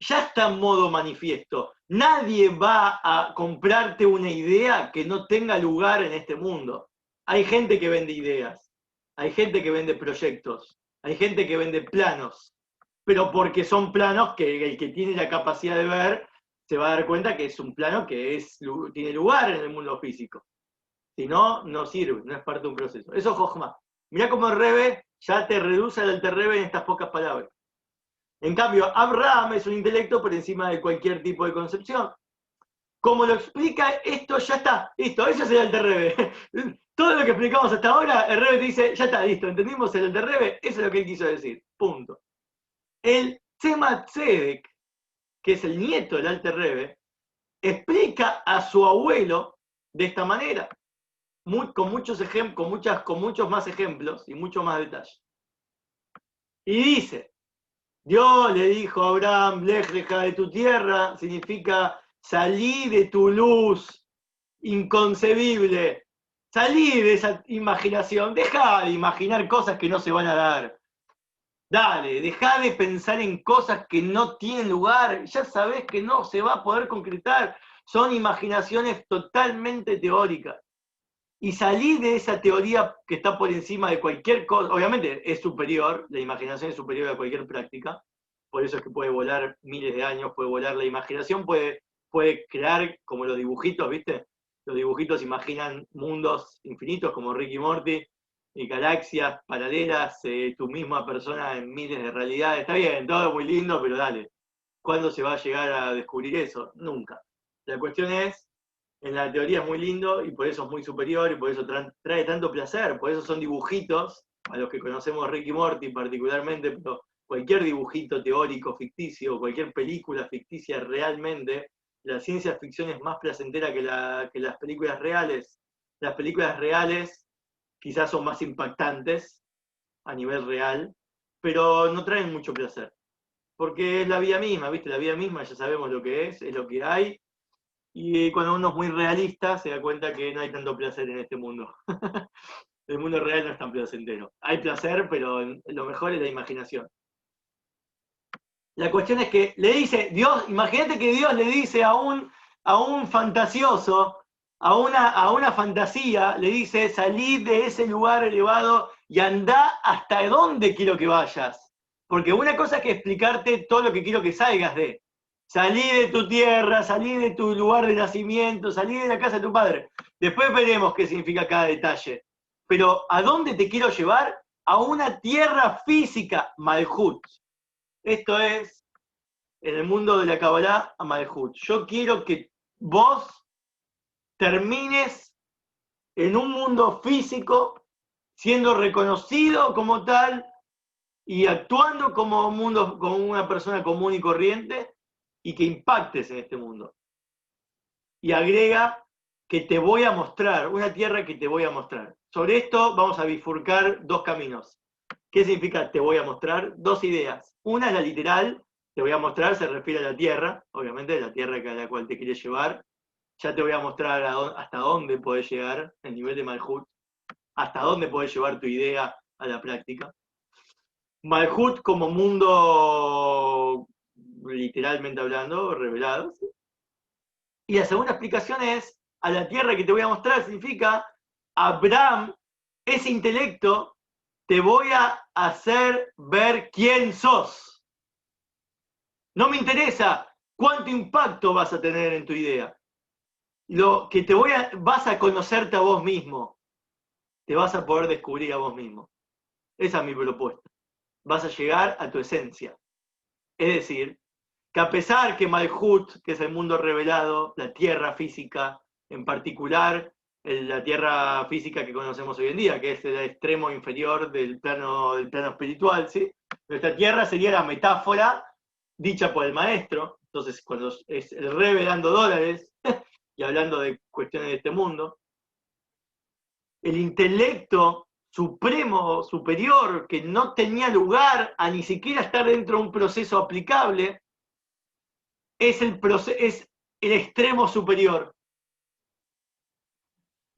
ya está en modo manifiesto. Nadie va a comprarte una idea que no tenga lugar en este mundo. Hay gente que vende ideas, hay gente que vende proyectos, hay gente que vende planos, pero porque son planos que el que tiene la capacidad de ver se va a dar cuenta que es un plano que tiene lugar en el mundo físico. Si no, no sirve, no es parte de un proceso. Eso es Jochma. Mirá cómo el Rebe ya te reduce al Alter Rebe en estas pocas palabras. En cambio, Abraham es un intelecto por encima de cualquier tipo de concepción. Como lo explica, esto ya está, listo, eso es el Alter Rebe. Todo lo que explicamos hasta ahora, el Rebe te dice, ya está, listo, entendimos el Alter Rebe, eso es lo que él quiso decir, punto. El Tzemach Tzedek, que es el nieto del Alter Rebe, explica a su abuelo de esta manera, con muchos ejemplos, con muchos más ejemplos y mucho más detalle. Y dice, Dios le dijo a Abraham, Lej Leja de tu tierra, significa salí de tu luz inconcebible, salí de esa imaginación, deja de imaginar cosas que no se van a dar. Dale, deja de pensar en cosas que no tienen lugar, ya sabés que no se va a poder concretar, son imaginaciones totalmente teóricas. Y salí de esa teoría que está por encima de cualquier cosa, obviamente es superior, la imaginación es superior a cualquier práctica, por eso es que puede volar miles de años, puede volar la imaginación, puede puede crear como los dibujitos, ¿viste? Los dibujitos imaginan mundos infinitos como Rick y Morty, y galaxias paralelas, tu misma persona en miles de realidades. Está bien, todo muy lindo, pero dale. ¿Cuándo se va a llegar a descubrir eso? Nunca. La cuestión es, en la teoría es muy lindo y por eso es muy superior y por eso trae tanto placer, por eso son dibujitos, a los que conocemos Rick y Morty particularmente, pero cualquier dibujito teórico ficticio, cualquier película ficticia realmente, la ciencia ficción es más placentera que las películas reales. Las películas reales quizás son más impactantes a nivel real, pero no traen mucho placer. Porque es la vida misma, ¿viste? La vida misma ya sabemos lo que es lo que hay, y cuando uno es muy realista se da cuenta que no hay tanto placer en este mundo. El mundo real no es tan placentero. Hay placer, pero lo mejor es la imaginación. La cuestión es que le dice, Dios, imagínate que Dios le dice a un fantasioso, a una fantasía, le dice, salí de ese lugar elevado y andá hasta donde quiero que vayas. Porque una cosa es que explicarte todo lo que quiero que salgas de. Salí de tu tierra, salí de tu lugar de nacimiento, salí de la casa de tu padre. Después veremos qué significa cada detalle. Pero ¿a dónde te quiero llevar? A una tierra física, Malhut. Esto es, en el mundo de la Kabbalah, a Malhut. Yo quiero que vos termines en un mundo físico, siendo reconocido como tal y actuando como una persona común y corriente, y que impactes en este mundo. Y agrega que te voy a mostrar, una tierra que te voy a mostrar. Sobre esto vamos a bifurcar dos caminos. ¿Qué significa te voy a mostrar? Dos ideas. Una es la literal, te voy a mostrar, se refiere a la tierra, obviamente, la tierra a la cual te quieres llevar. Ya te voy a mostrar hasta dónde podés llegar, el nivel de Malhut, hasta dónde podés llevar tu idea a la práctica. Malhut como mundo, literalmente hablando, revelado. ¿Sí? Y la segunda explicación es, a la tierra que te voy a mostrar significa, Abraham, ese intelecto, te voy a hacer ver quién sos. No me interesa cuánto impacto vas a tener en tu idea. Lo que vas a conocerte a vos mismo. Te vas a poder descubrir a vos mismo. Esa es mi propuesta. Vas a llegar a tu esencia. Es decir, que a pesar que Malhut, que es el mundo revelado, la tierra física, en particular la tierra física que conocemos hoy en día, que es el extremo inferior del plano espiritual, ¿sí? Nuestra tierra sería la metáfora dicha por el maestro. Entonces, cuando es el revelando dólares y hablando de cuestiones de este mundo, el intelecto supremo, superior, que no tenía lugar a ni siquiera estar dentro de un proceso aplicable, es el extremo superior.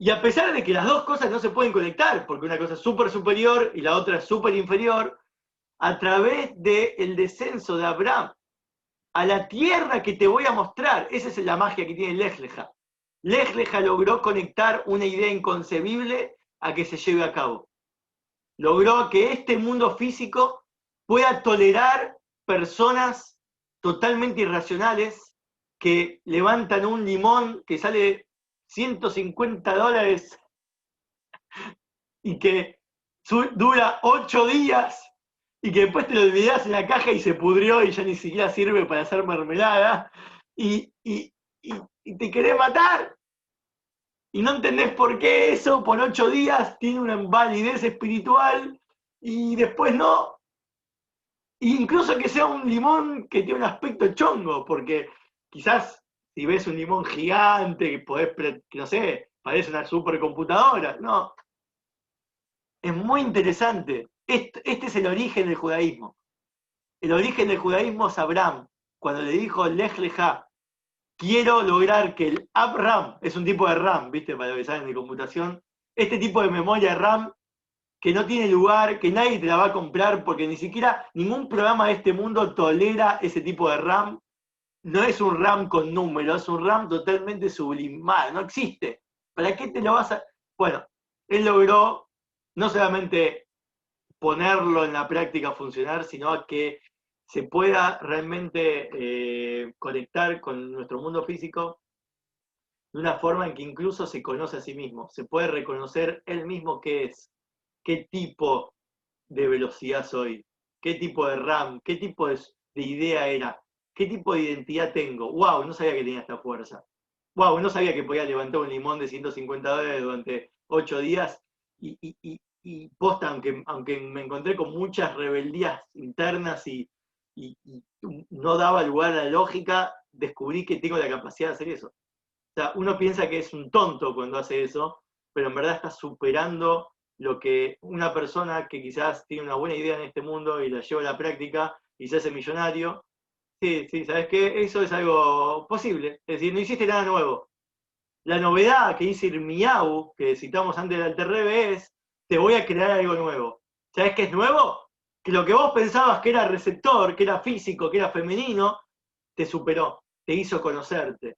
Y a pesar de que las dos cosas no se pueden conectar, porque una cosa es súper superior y la otra es súper inferior, a través del descenso de Abraham a la tierra que te voy a mostrar, esa es la magia que tiene Lech Leja. Lech Leja logró conectar una idea inconcebible a que se lleve a cabo. Logró que este mundo físico pueda tolerar personas totalmente irracionales que levantan un limón que sale $150 y que dura 8 días y que después te lo olvidás en la caja y se pudrió y ya ni siquiera sirve para hacer mermelada y te querés matar. Y no entendés por qué eso por 8 días tiene una validez espiritual y después no. Incluso que sea un limón que tiene un aspecto chongo, porque quizás si ves un limón gigante, que podés, no sé, parece una supercomputadora, no. Es muy interesante. Este es el origen del judaísmo. El origen del judaísmo es Abraham, cuando le dijo Lech Leja, quiero lograr que el RAM, es un tipo de RAM, ¿viste? Para lo que saben de computación, este tipo de memoria RAM que no tiene lugar, que nadie te la va a comprar, porque ni siquiera ningún programa de este mundo tolera ese tipo de RAM. No es un RAM con números, es un RAM totalmente sublimado, no existe. ¿Para qué te lo vas a...? Bueno, él logró no solamente ponerlo en la práctica a funcionar, sino a que se pueda realmente conectar con nuestro mundo físico de una forma en que incluso se conoce a sí mismo, se puede reconocer él mismo qué es, qué tipo de velocidad soy, qué tipo de RAM, qué tipo de idea era, qué tipo de identidad tengo. ¡Wow! No sabía que tenía esta fuerza. ¡Wow! No sabía que podía levantar un limón de $150 durante 8 días y posta, aunque me encontré con muchas rebeldías internas y no daba lugar a la lógica, descubrí que tengo la capacidad de hacer eso. O sea, uno piensa que es un tonto cuando hace eso, pero en verdad está superando lo que una persona que quizás tiene una buena idea en este mundo y la lleva a la práctica y se hace millonario. Sí, sí, ¿sabes qué? Eso es algo posible. Es decir, no hiciste nada nuevo. La novedad que dice Miau, que citamos antes del Alterrebe, es: te voy a crear algo nuevo. ¿Sabes qué es nuevo? Que lo que vos pensabas que era receptor, que era físico, que era femenino, te superó, te hizo conocerte,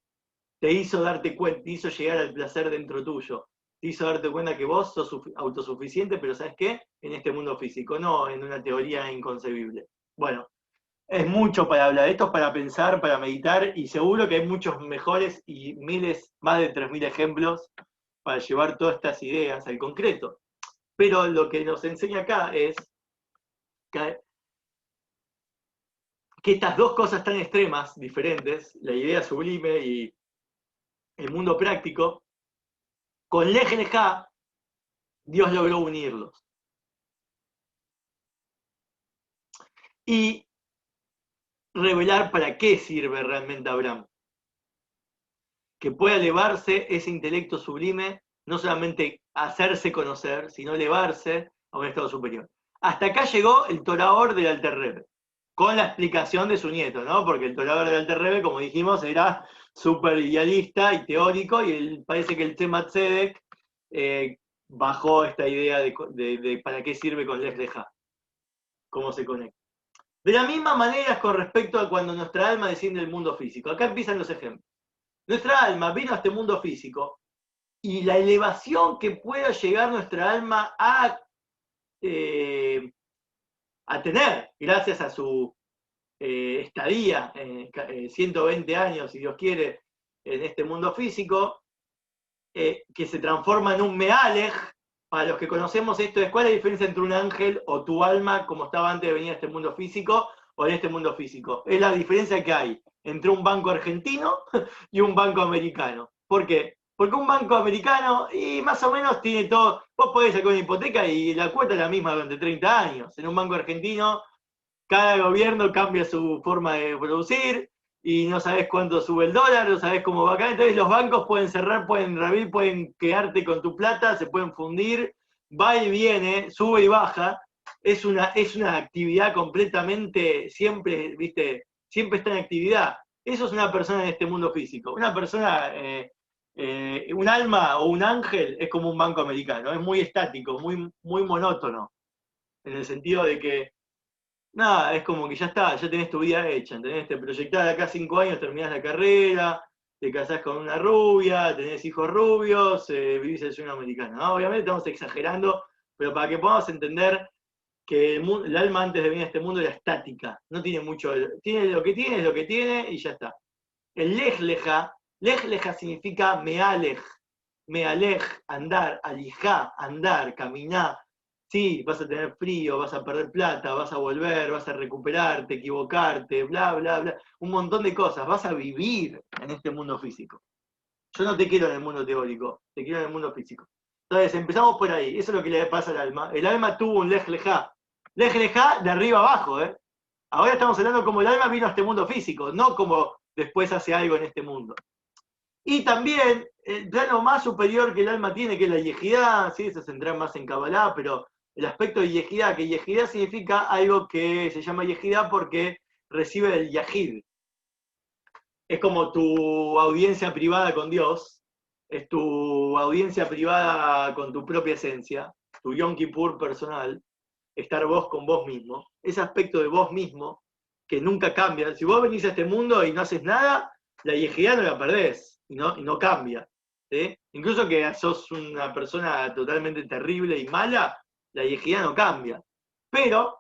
te hizo darte cuenta, te hizo llegar al placer dentro tuyo, te hizo darte cuenta que vos sos autosuficiente, pero ¿sabes qué? En este mundo físico, no en una teoría inconcebible. Bueno, es mucho para hablar, esto es para pensar, para meditar, y seguro que hay muchos mejores y miles, más de 3.000 ejemplos para llevar todas estas ideas al concreto. Pero lo que nos enseña acá es que estas dos cosas tan extremas, diferentes, la idea sublime y el mundo práctico, con Lej Lejá, Dios logró unirlos. Y revelar para qué sirve realmente Abraham. Que pueda elevarse ese intelecto sublime, no solamente hacerse conocer, sino elevarse a un estado superior. Hasta acá llegó el Torador del Alterrebe, con la explicación de su nieto, ¿no? Porque el Torador del Alterrebe, como dijimos, era súper idealista y teórico, y parece que el Tzemach Tzedek bajó esta idea de para qué sirve con Lej Lejá, cómo se conecta. De la misma manera es con respecto a cuando nuestra alma desciende del mundo físico. Acá empiezan los ejemplos. Nuestra alma vino a este mundo físico y la elevación que pueda llegar nuestra alma a tener, gracias a su estadía, 120 años, si Dios quiere, en este mundo físico, que se transforma en un mealej. Para los que conocemos esto, ¿cuál es la diferencia entre un ángel o tu alma, como estaba antes de venir a este mundo físico, o en este mundo físico? Es la diferencia que hay entre un banco argentino y un banco americano. ¿Por qué? Porque un banco americano, y más o menos tiene todo, vos podés sacar una hipoteca y la cuota es la misma durante 30 años. En un banco argentino, cada gobierno cambia su forma de producir, y no sabes cuánto sube el dólar, no sabes cómo va acá. Entonces los bancos pueden cerrar, pueden reabrir, pueden quedarte con tu plata, se pueden fundir, va y viene, sube y baja. Es una actividad completamente, siempre, ¿viste? Siempre está en actividad. Eso es una persona en este mundo físico. Una persona, un alma o un ángel es como un banco americano, es muy estático, muy, muy monótono, en el sentido de que nada, es como que ya está, ya tenés tu vida hecha, ¿entendés? Te proyectás de acá 5 años, terminás la carrera, te casás con una rubia, tenés hijos rubios, vivís el sueño americano, ¿no? Obviamente estamos exagerando, pero para que podamos entender que el alma antes de venir a este mundo era estática, no tiene mucho, tiene lo que tiene, es lo que tiene y ya está. El lej leja significa mealej, andar, alijá, andar, caminar. Sí, vas a tener frío, vas a perder plata, vas a volver, vas a recuperarte, equivocarte, bla, bla, bla. Un montón de cosas. Vas a vivir en este mundo físico. Yo no te quiero en el mundo teórico, te quiero en el mundo físico. Entonces, empezamos por ahí. Eso es lo que le pasa al alma. El alma tuvo un lej lejá. Lej lejá de arriba abajo, ¿eh? Ahora estamos hablando como el alma vino a este mundo físico, no como después hace algo en este mundo. Y también, el plano más superior que el alma tiene, que es la yejidá, ¿sí? Eso se entra más en Kabbalah, pero el aspecto de yejidá, que yejidá significa algo que se llama yejidá porque recibe el yahid. Es como tu audiencia privada con Dios, es tu audiencia privada con tu propia esencia, tu Yom Kippur personal, estar vos con vos mismo, ese aspecto de vos mismo que nunca cambia. Si vos venís a este mundo y no haces nada, la yejidá no la perdés y no cambia. ¿Sí? Incluso que sos una persona totalmente terrible y mala, la yejidá no cambia. Pero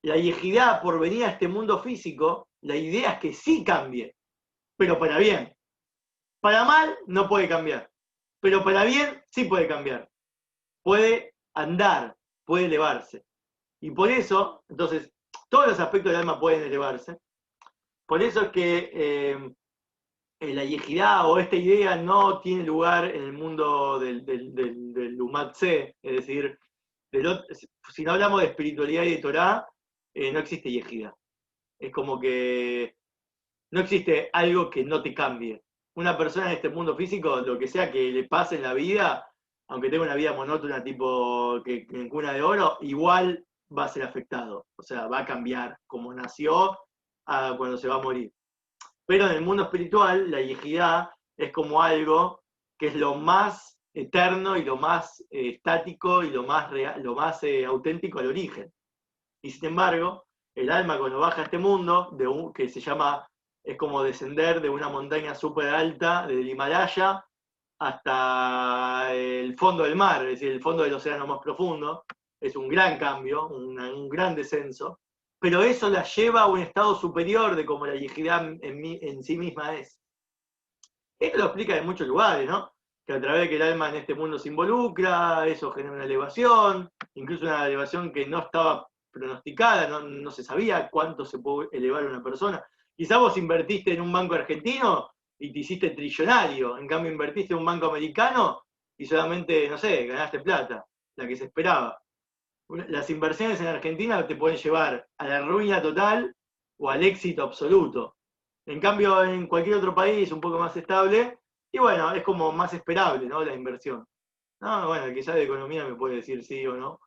La yejidá, por venir a este mundo físico, la idea es que sí cambie, pero para bien. Para mal no puede cambiar, pero para bien sí puede cambiar. Puede andar, puede elevarse. Y por eso, entonces, todos los aspectos del alma pueden elevarse. Por eso es que la yejidá o esta idea no tiene lugar en el mundo del Umatse, es decir, si no hablamos de espiritualidad y de Torah, no existe yejidá. Es como que no existe algo que no te cambie. Una persona en este mundo físico, lo que sea que le pase en la vida, aunque tenga una vida monótona tipo que en cuna de oro, igual va a ser afectado. O sea, va a cambiar como nació a cuando se va a morir. Pero en el mundo espiritual, la yejidá es como algo que es lo más eterno y lo más estático y lo más, lo más auténtico al origen. Y sin embargo, el alma cuando baja a este mundo, que se llama, es como descender de una montaña súper alta, del Himalaya, hasta el fondo del mar, es decir, el fondo del océano más profundo, es un gran cambio, un gran descenso, pero eso la lleva a un estado superior de como la yihidá en sí misma es. Esto lo explica en muchos lugares, ¿no? Que a través de que el alma en este mundo se involucra, eso genera una elevación, incluso una elevación que no estaba pronosticada, no se sabía cuánto se puede elevar una persona. Quizá vos invertiste en un banco argentino y te hiciste trillonario, en cambio invertiste en un banco americano y solamente, no sé, ganaste plata, la que se esperaba. Las inversiones en Argentina te pueden llevar a la ruina total o al éxito absoluto. En cambio, en cualquier otro país un poco más estable, y bueno, es como más esperable, ¿no? La inversión. No, bueno, quizás de economía me puede decir sí o no,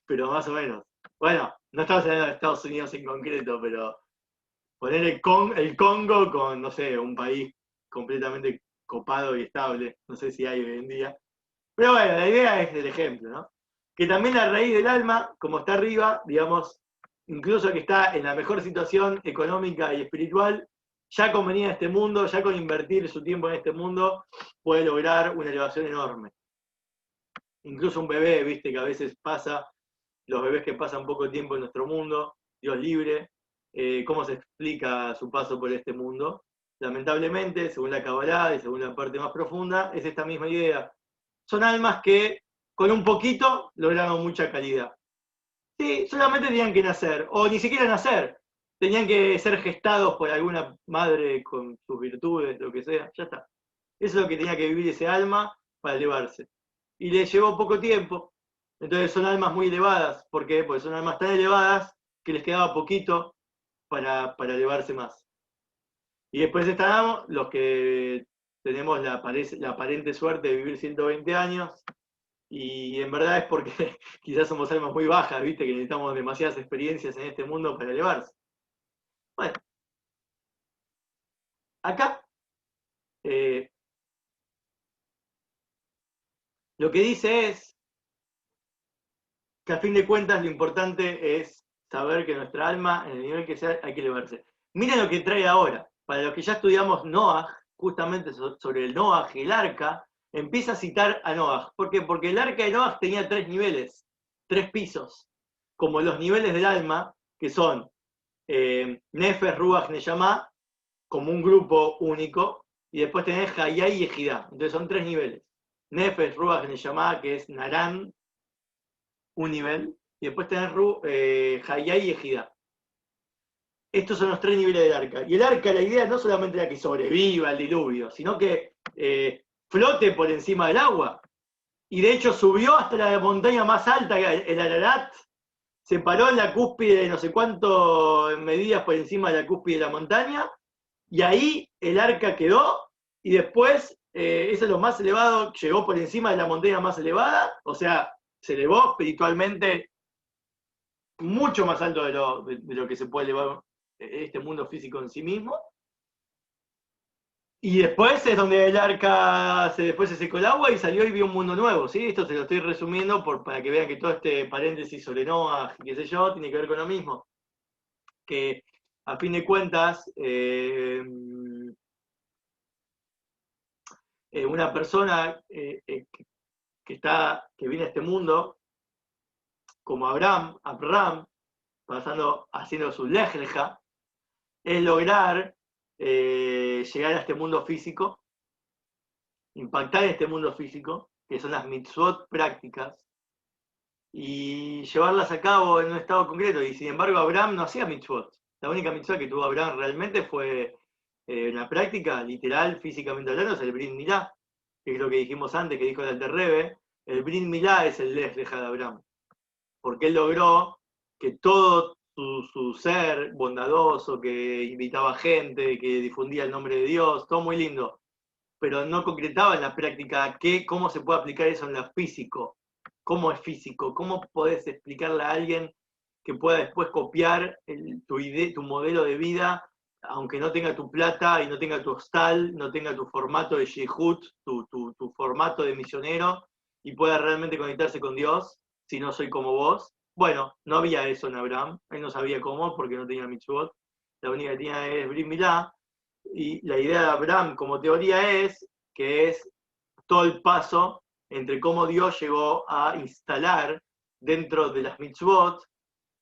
pero más o menos. Bueno, no estamos hablando de Estados Unidos en concreto, pero poner el Congo con, no sé, un país completamente copado y estable, no sé si hay hoy en día. Pero bueno, la idea es el ejemplo, ¿no? Que también la raíz del alma, como está arriba, digamos, incluso que está en la mejor situación económica y espiritual, ya con venir a este mundo, ya con invertir su tiempo en este mundo, puede lograr una elevación enorme. Incluso un bebé, viste, que a veces pasa, los bebés que pasan poco tiempo en nuestro mundo, Dios libre, cómo se explica su paso por este mundo. Lamentablemente, según la Kabbalah y según la parte más profunda, es esta misma idea. Son almas que con un poquito lograron mucha calidad. Sí, solamente tenían que nacer, o ni siquiera nacer, tenían que ser gestados por alguna madre con sus virtudes, lo que sea, ya está. Eso es lo que tenía que vivir ese alma para elevarse. Y le llevó poco tiempo, entonces son almas muy elevadas. ¿Por qué? Porque son almas tan elevadas que les quedaba poquito para elevarse más. Y después están los que tenemos la aparente suerte de vivir 120 años, y en verdad es porque quizás somos almas muy bajas, ¿viste? Que necesitamos demasiadas experiencias en este mundo para elevarse. Bueno, acá eh, lo que dice es que a fin de cuentas lo importante es saber que nuestra alma, en el nivel que sea, hay que elevarse. Miren lo que trae ahora. Para los que ya estudiamos Noah, justamente sobre el Noah y el arca, empieza a citar a Noah. ¿Por qué? Porque el arca de Noah tenía 3 niveles, 3 pisos, como los niveles del alma, que son Nefesh, Ruach, Neyamá, como un grupo único, y después tenés Hayá y Ejidá. Entonces son 3 niveles. Nefesh, Ruach, Neyamá, que es Narán, un nivel, y después tenés Hayá y Ejidá. Estos son los 3 niveles del arca. Y el arca, la idea no solamente era que sobreviva el diluvio, sino que flote por encima del agua. Y de hecho subió hasta la montaña más alta, el Ararat, se paró en la cúspide de no sé cuánto medidas por encima de la cúspide de la montaña, y ahí el arca quedó, y después, eso es lo más elevado, llegó por encima de la montaña más elevada, o sea, se elevó espiritualmente mucho más alto de lo que se puede elevar este mundo físico en sí mismo. Y después es donde el arca, después se secó el agua y salió y vio un mundo nuevo, ¿sí? Esto se lo estoy resumiendo para que vean que todo este paréntesis sobre Noah, qué sé yo, tiene que ver con lo mismo. Que a fin de cuentas, una persona que viene a este mundo, como Abraham, haciendo su lej leja, es lograr llegar a este mundo físico, impactar en este mundo físico, que son las mitzvot prácticas, y llevarlas a cabo en un estado concreto. Y sin embargo, Abraham no hacía mitzvot. La única mitzvah que tuvo Abraham realmente fue en la práctica, literal, físicamente hablando, es el Brit Milá, que es lo que dijimos antes, que dijo el Alter Rebbe. El Brit Milá es el lej leja de Abraham, porque él logró que todo su ser bondadoso, que invitaba gente, que difundía el nombre de Dios, todo muy lindo, pero no concretaba en la práctica cómo se puede aplicar eso en lo físico. ¿Cómo es físico? ¿Cómo podés explicarle a alguien que pueda después copiar tu modelo de vida, aunque no tenga tu plata y no tenga tu hostal, no tenga tu formato de shehut, tu formato de misionero, y pueda realmente conectarse con Dios, si no soy como vos? Bueno, no había eso en Abraham, él no sabía cómo, porque no tenía mitzvot, la única que tenía es Brit Milá, y la idea de Abraham como teoría es que es todo el paso entre cómo Dios llegó a instalar dentro de las mitzvot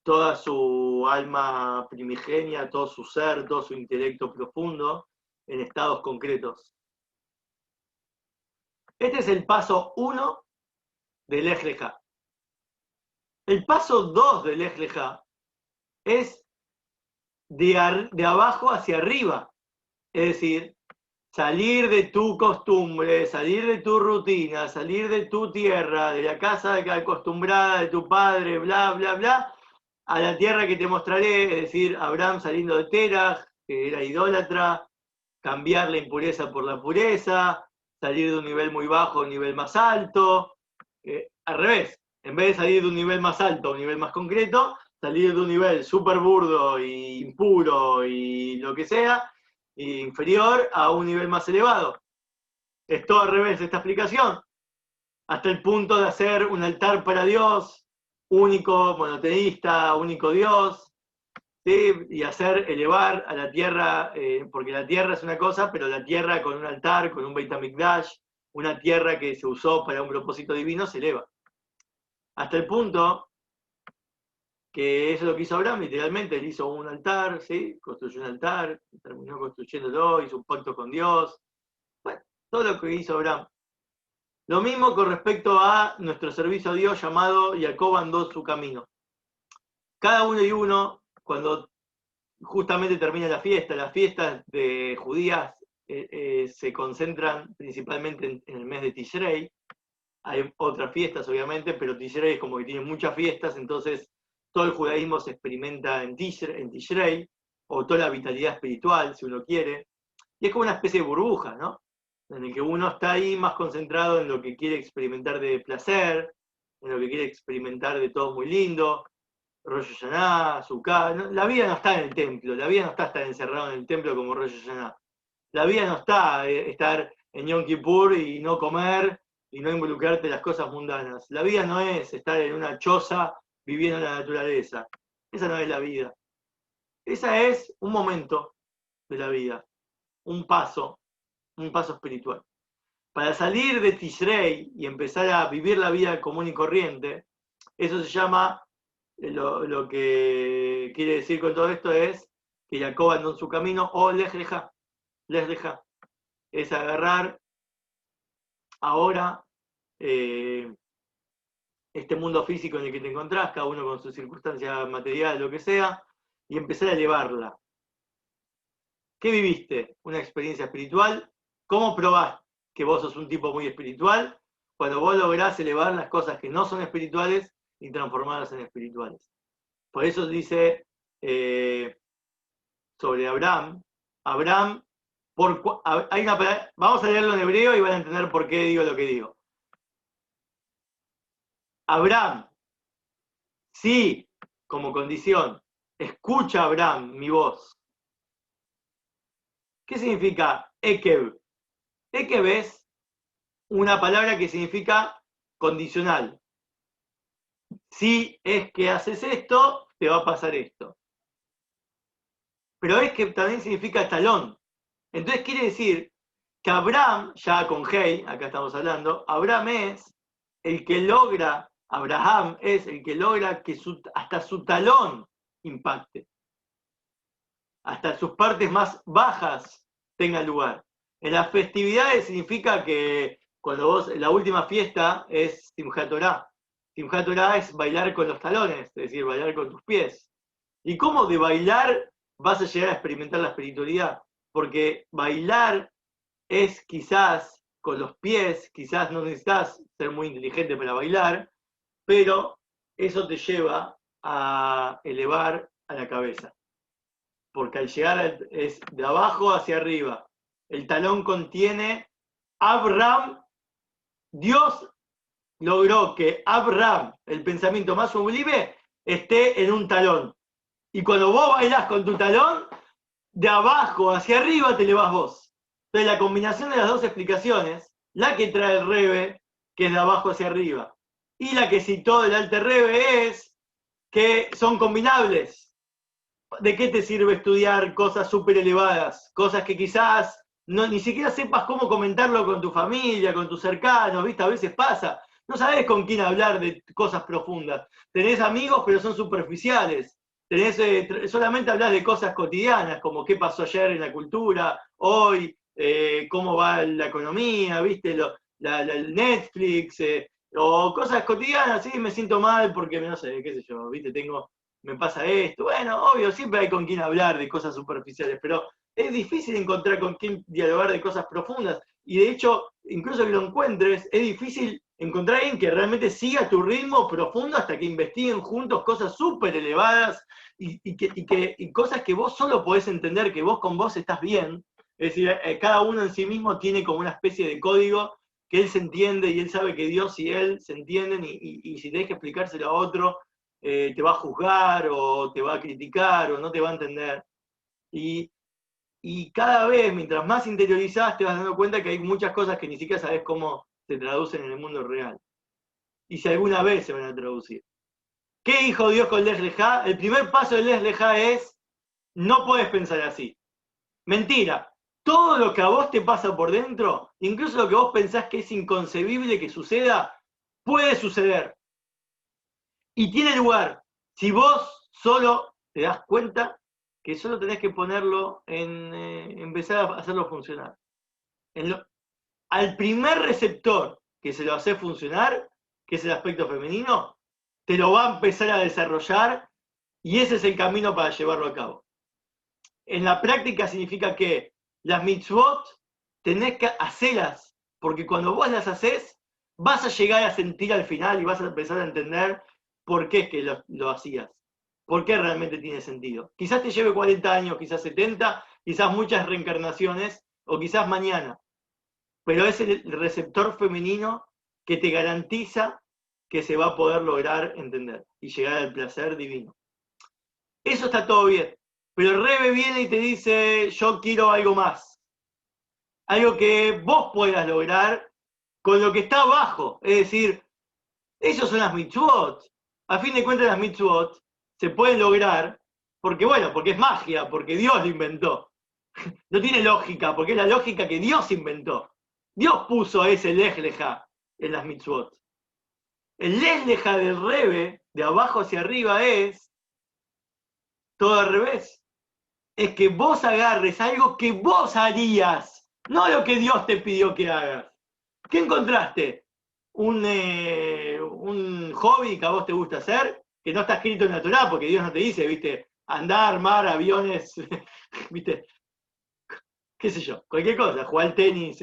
toda su alma primigenia, todo su ser, todo su intelecto profundo en estados concretos. Este es el paso 1 del lej leja. El paso 2 del lej leja es de abajo hacia arriba. Es decir, salir de tu costumbre, salir de tu rutina, salir de tu tierra, de la casa acostumbrada de tu padre, bla, bla, bla, a la tierra que te mostraré, es decir, Abraham saliendo de Teraj, que era idólatra, cambiar la impureza por la pureza, salir de un nivel muy bajo a un nivel más alto, al revés, en vez de salir de un nivel más alto a un nivel más concreto, salir de un nivel súper burdo e impuro y lo que sea, inferior a un nivel más elevado. Es todo al revés esta explicación, hasta el punto de hacer un altar para Dios, único, monoteísta, único Dios, ¿sí? Y hacer elevar a la tierra, porque la tierra es una cosa, pero la tierra con un altar, con un Beit HaMikdash, una tierra que se usó para un propósito divino, se eleva. Hasta el punto que eso es lo que hizo Abraham, literalmente, él hizo un altar, ¿sí? Construyó un altar, terminó construyéndolo, hizo un pacto con Dios, bueno, todo lo que hizo Abraham. Lo mismo con respecto a nuestro servicio a Dios llamado Jacob andó su camino. Cada uno y uno, cuando justamente termina la fiesta, las fiestas de judías se concentran principalmente en el mes de Tishrei. Hay otras fiestas, obviamente, pero Tishrei es como que tiene muchas fiestas, entonces todo el judaísmo se experimenta en Tishrei, o toda la vitalidad espiritual, si uno quiere. Y es como una especie de burbuja, ¿no? En el que uno está ahí más concentrado en lo que quiere experimentar de placer, en lo que quiere experimentar de todo muy lindo, Rosh Hashanah, Sukkah. ¿No? La vida no está en el templo, la vida no está estar encerrado en el templo como Rosh Hashanah. La vida no está estar en Yom Kippur y no comer y no involucrarte en las cosas mundanas. La vida no es estar en una choza viviendo en la naturaleza. Esa no es la vida. Esa es un momento de la vida, un paso espiritual. Para salir de Tishrei y empezar a vivir la vida común y corriente, eso se llama, lo que quiere decir con todo esto es que Jacob andó en su camino, o lej leja. Lej leja es agarrar ahora este mundo físico en el que te encontrás, cada uno con sus circunstancias materiales, lo que sea, y empezar a elevarla. ¿Qué viviste? ¿Una experiencia espiritual? ¿Cómo probás que vos sos un tipo muy espiritual? Cuando vos lográs elevar las cosas que no son espirituales y transformarlas en espirituales. Por eso dice sobre Abraham, vamos a leerlo en hebreo y van a entender por qué digo lo que digo. Abraham, sí, como condición, escucha Abraham mi voz. ¿Qué significa Ekev? Ekev es una palabra que significa condicional. Si es que haces esto, te va a pasar esto. Pero es que también significa talón. Entonces quiere decir que Abraham, ya con Hei, acá estamos hablando, Abraham es el que logra que hasta su talón impacte. Hasta sus partes más bajas tengan lugar. En las festividades significa que cuando vos, la última fiesta es Simchat Torah. Simchat Torah es bailar con los talones, es decir, bailar con tus pies. ¿Y cómo de bailar vas a llegar a experimentar la espiritualidad? Porque bailar es quizás con los pies, quizás no necesitas ser muy inteligente para bailar, pero eso te lleva a elevar a la cabeza. Porque al llegar es de abajo hacia arriba. El talón contiene Abraham. Dios logró que Abraham, el pensamiento más sublime, esté en un talón. Y cuando vos bailás con tu talón, de abajo hacia arriba te elevás vos. Entonces la combinación de las dos explicaciones, la que trae el Rebe, que es de abajo hacia arriba, y la que citó el Alter Rebe es que son combinables. ¿De qué te sirve estudiar cosas súper elevadas? Cosas que quizás ni siquiera sepas cómo comentarlo con tu familia, con tus cercanos, ¿viste? A veces pasa. No sabes con quién hablar de cosas profundas. Tenés amigos, pero son superficiales. Solamente hablas de cosas cotidianas, como qué pasó ayer en la cultura, hoy, cómo va la economía, ¿viste? El Netflix, o cosas cotidianas, sí, me siento mal porque, no sé, qué sé yo, ¿viste? Me pasa esto. Bueno, obvio, siempre hay con quien hablar de cosas superficiales, pero es difícil encontrar con quién dialogar de cosas profundas. Y de hecho, incluso que lo encuentres, es difícil encontrar a alguien que realmente siga tu ritmo profundo hasta que investiguen juntos cosas súper elevadas y cosas que vos solo podés entender, que vos con vos estás bien. Es decir, cada uno en sí mismo tiene como una especie de código que él se entiende y él sabe que Dios y él se entienden y si tenés que explicárselo a otro, te va a juzgar o te va a criticar o no te va a entender. Y cada vez, mientras más interiorizás, te vas dando cuenta que hay muchas cosas que ni siquiera sabés cómo se traducen en el mundo real. Y si alguna vez se van a traducir. ¿Qué dijo Dios con Lej Lejá? El primer paso de Lej Lejá es, no puedes pensar así. Mentira. Todo lo que a vos te pasa por dentro, incluso lo que vos pensás que es inconcebible que suceda, puede suceder. Y tiene lugar. Si vos solo te das cuenta que solo tenés que ponerlo empezar a hacerlo funcionar. Al primer receptor que se lo hace funcionar, que es el aspecto femenino, te lo va a empezar a desarrollar y ese es el camino para llevarlo a cabo. En la práctica significa que las mitzvot tenés que hacerlas, porque cuando vos las haces, vas a llegar a sentir al final y vas a empezar a entender por qué es que lo hacías. ¿Por qué realmente tiene sentido? Quizás te lleve 40 años, quizás 70, quizás muchas reencarnaciones, o quizás mañana. Pero es el receptor femenino que te garantiza que se va a poder lograr entender y llegar al placer divino. Eso está todo bien. Pero el Rebe viene y te dice, yo quiero algo más. Algo que vos puedas lograr con lo que está abajo. Es decir, esos son las mitzvot. A fin de cuentas las mitzvot se pueden lograr porque es magia, porque Dios lo inventó. No tiene lógica, porque es la lógica que Dios inventó. Dios puso ese Lej Lejá en las mitzvot. El Lej Lejá del Rebe, de abajo hacia arriba, es todo al revés. Es que vos agarres algo que vos harías, no lo que Dios te pidió que hagas. ¿Qué encontraste? Un hobby que a vos te gusta hacer, que no está escrito en la Torá, porque Dios no te dice, viste, andar, mar, aviones, viste, qué sé yo, cualquier cosa, jugar al tenis,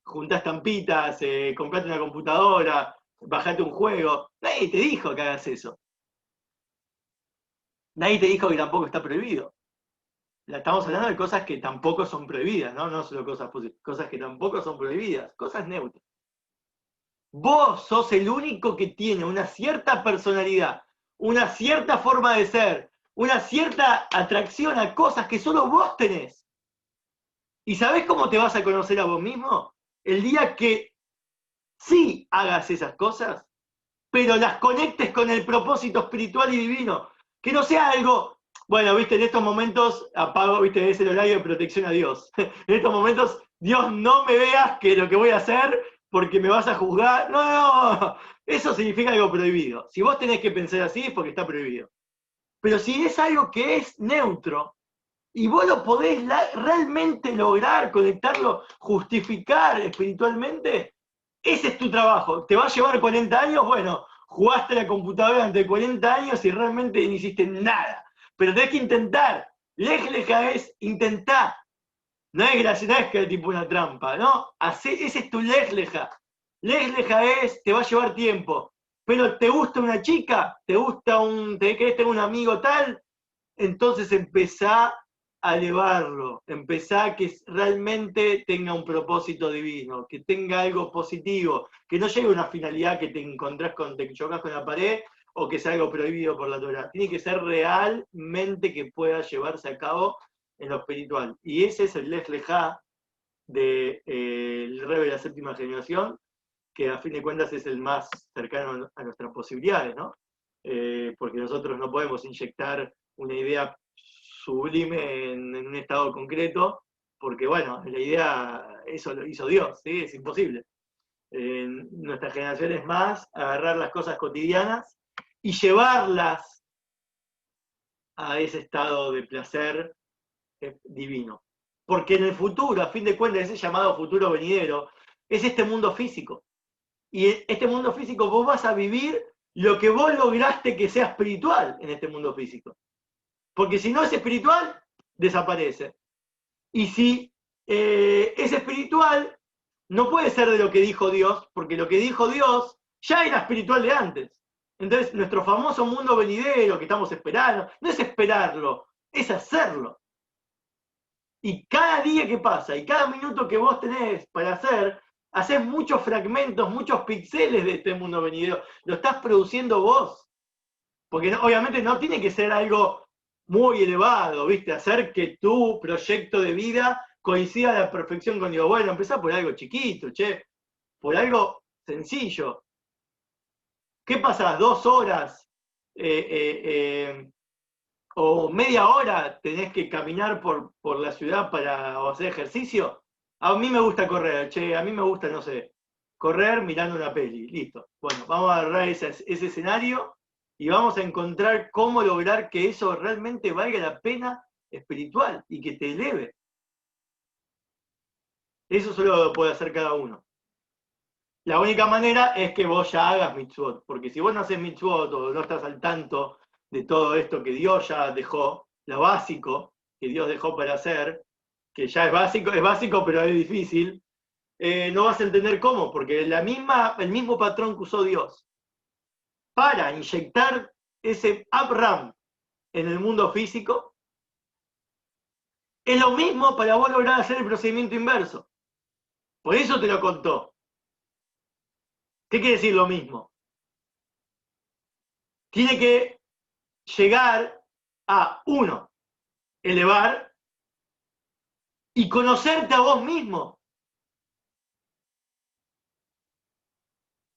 juntás estampitas, comprate una computadora, bajate un juego. Nadie te dijo que hagas eso. Nadie te dijo que tampoco está prohibido. Estamos hablando de cosas que tampoco son prohibidas, ¿no? No solo cosas positivas, cosas que tampoco son prohibidas, cosas neutras. Vos sos el único que tiene una cierta personalidad, una cierta forma de ser, una cierta atracción a cosas que solo vos tenés. ¿Y sabés cómo te vas a conocer a vos mismo? El día que sí hagas esas cosas, pero las conectes con el propósito espiritual y divino. Que no sea algo, bueno, viste, en estos momentos apago, viste, es el horario de protección a Dios. En estos momentos, Dios, no me veas que lo que voy a hacer porque me vas a juzgar. No, eso significa algo prohibido. Si vos tenés que pensar así es porque está prohibido. Pero si es algo que es neutro, y vos lo podés realmente lograr, conectarlo, justificar espiritualmente, ese es tu trabajo. ¿Te va a llevar 40 años? Bueno, jugaste a la computadora durante 40 años y realmente no hiciste nada. Pero tenés que intentar. Lej leja es intentar. No es gracioso, no es que tipo una trampa, ¿no? Ese es tu lej leja. Lej leja es, te va a llevar tiempo. Pero ¿te gusta una chica? ¿Te querés tener un amigo tal? Entonces empezá a elevarlo, empezá a que realmente tenga un propósito divino, que tenga algo positivo, que no llegue a una finalidad que te encontrás te chocas con la pared o que sea algo prohibido por la Torah. Tiene que ser realmente que pueda llevarse a cabo en lo espiritual. Y ese es el Lej Lejá del Rebbe de la séptima generación, que a fin de cuentas es el más cercano a nuestras posibilidades, ¿no? Porque nosotros no podemos inyectar una idea sublime en un estado concreto, porque bueno, la idea, eso lo hizo Dios, ¿sí? Es imposible. Nuestra generación es más agarrar las cosas cotidianas y llevarlas a ese estado de placer divino. Porque en el futuro, a fin de cuentas, ese llamado futuro venidero, es este mundo físico. Y en este mundo físico vos vas a vivir lo que vos lograste que sea espiritual en este mundo físico. Porque si no es espiritual, desaparece. Y si es espiritual, no puede ser de lo que dijo Dios, porque lo que dijo Dios ya era espiritual de antes. Entonces, nuestro famoso mundo venidero que estamos esperando, no es esperarlo, es hacerlo. Y cada día que pasa, y cada minuto que vos tenés para haces muchos fragmentos, muchos píxeles de este mundo venidero. Lo estás produciendo vos. Porque obviamente no tiene que ser algo muy elevado, ¿viste? Hacer que tu proyecto de vida coincida a la perfección con Dios. Bueno, empezá por algo chiquito, che. Por algo sencillo. ¿Qué pasa? 2 horas o media hora tenés que caminar por la ciudad para hacer ejercicio. A mí me gusta correr, che, a mí me gusta, no sé, correr mirando una peli, listo. Bueno, vamos a agarrar ese escenario y vamos a encontrar cómo lograr que eso realmente valga la pena espiritual y que te eleve. Eso solo lo puede hacer cada uno. La única manera es que vos ya hagas mitzvot, porque si vos no haces mitzvot o no estás al tanto de todo esto que Dios ya dejó, lo básico que Dios dejó para hacer, que ya es básico pero es difícil, no vas a entender cómo, porque el mismo patrón que usó Dios para inyectar ese Abraham en el mundo físico, es lo mismo para vos lograr hacer el procedimiento inverso. Por eso te lo contó. ¿Qué quiere decir lo mismo? Tiene que llegar a, uno, elevar y conocerte a vos mismo.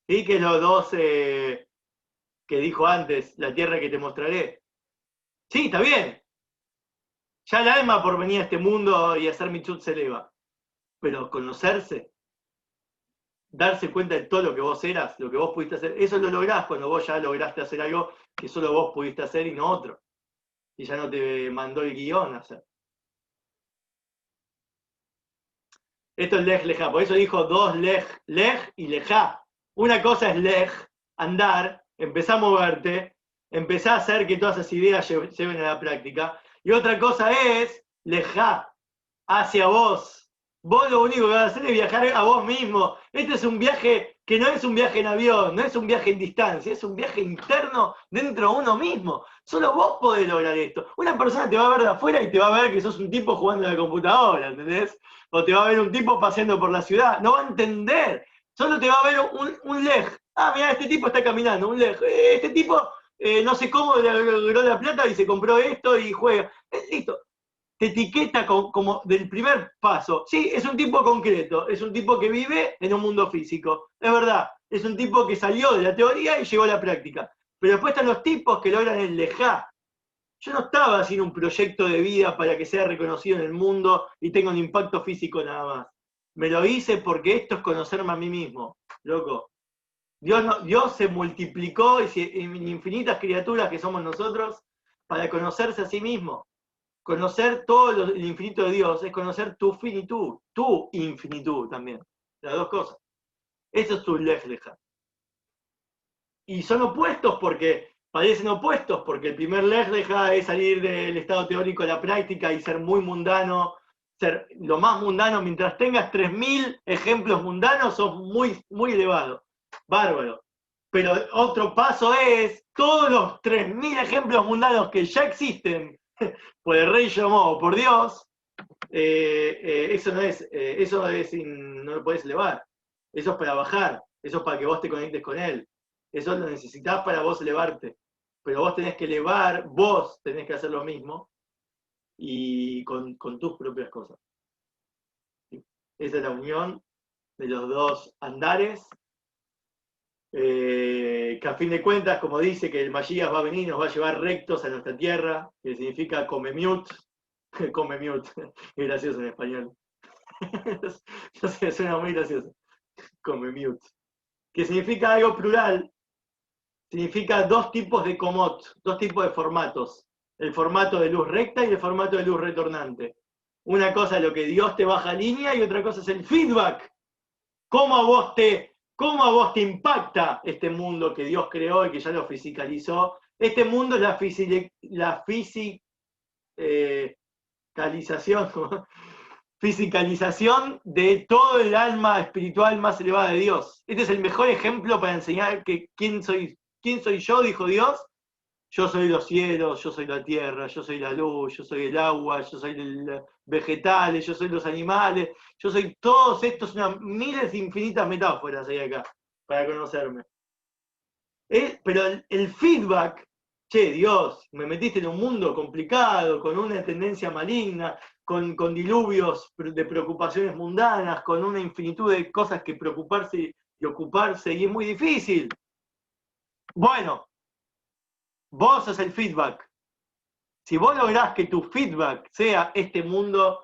¿Sí? Que los dos que dijo antes, la tierra que te mostraré. Sí, está bien. Ya el alma por venir a este mundo y hacer mitzvot se eleva. Pero conocerse, darse cuenta de todo lo que vos eras, lo que vos pudiste hacer, eso lo lográs cuando vos ya lograste hacer algo que solo vos pudiste hacer y no otro. Y ya no te mandó el guión a hacer. Esto es lej lejá, por eso dijo dos lej y lejá. Una cosa es lej, andar, empezá a moverte, empezá a hacer que todas esas ideas lleven a la práctica. Y otra cosa es lejá, hacia vos. Vos lo único que vas a hacer es viajar a vos mismo. Este es un viaje que no es un viaje en avión, no es un viaje en distancia, es un viaje interno dentro de uno mismo. Solo vos podés lograr esto. Una persona te va a ver de afuera y te va a ver que sos un tipo jugando a la computadora, ¿entendés? O te va a ver un tipo paseando por la ciudad. No va a entender. Solo te va a ver un lej. Ah, mira, este tipo está caminando, un lej. Este tipo, no sé cómo, logró la plata y se compró esto y juega. Listo. Te etiqueta como del primer paso. Sí, es un tipo concreto, es un tipo que vive en un mundo físico. Es verdad, es un tipo que salió de la teoría y llegó a la práctica. Pero después están los tipos que logran el lejá. Yo no estaba haciendo un proyecto de vida para que sea reconocido en el mundo y tenga un impacto físico nada más. Me lo hice porque esto es conocerme a mí mismo, loco. Dios se multiplicó y en infinitas criaturas que somos nosotros, para conocerse a sí mismo. Conocer todo el infinito de Dios es conocer tu finitud, tu infinitud también. Las dos cosas. Eso es tu Lej Leja. Y son opuestos porque, parecen opuestos, porque el primer Lej Leja es salir del estado teórico a la práctica y ser muy mundano, ser lo más mundano. Mientras tengas 3000 ejemplos mundanos, sos muy, muy elevado. Bárbaro. Pero otro paso es todos los 3000 ejemplos mundanos que ya existen por el Rey Shlomo o por Dios, eso no lo podés elevar. Eso es para bajar, eso es para que vos te conectes con él. Eso lo necesitas para vos elevarte. Pero vos tenés que elevar, vos tenés que hacer lo mismo y con tus propias cosas. Esa es la unión de los dos andares, que a fin de cuentas, como dice que el Mashiach va a venir y nos va a llevar rectos a nuestra tierra, que significa come mute, come mute, es gracioso en español. No sé, suena muy gracioso. Come mute. Que significa algo plural, significa dos tipos de comot, dos tipos de formatos. El formato de luz recta y el formato de luz retornante. Una cosa es lo que Dios te baja línea y otra cosa es el feedback. ¿Cómo a vos te impacta este mundo que Dios creó y que ya lo fisicalizó? Este mundo es la fisicalización de todo el alma espiritual más elevada de Dios. Este es el mejor ejemplo para enseñar que quién soy yo, dijo Dios. Yo soy los cielos, yo soy la tierra, yo soy la luz, yo soy el agua, yo soy los vegetales, yo soy los animales, yo soy todos estos, miles de infinitas metáforas hay acá para conocerme. Pero el feedback, che, Dios, me metiste en un mundo complicado, con una tendencia maligna, con diluvios de preocupaciones mundanas, con una infinitud de cosas que preocuparse y ocuparse, y es muy difícil. Bueno, vos sos el feedback. Si vos lográs que tu feedback sea este mundo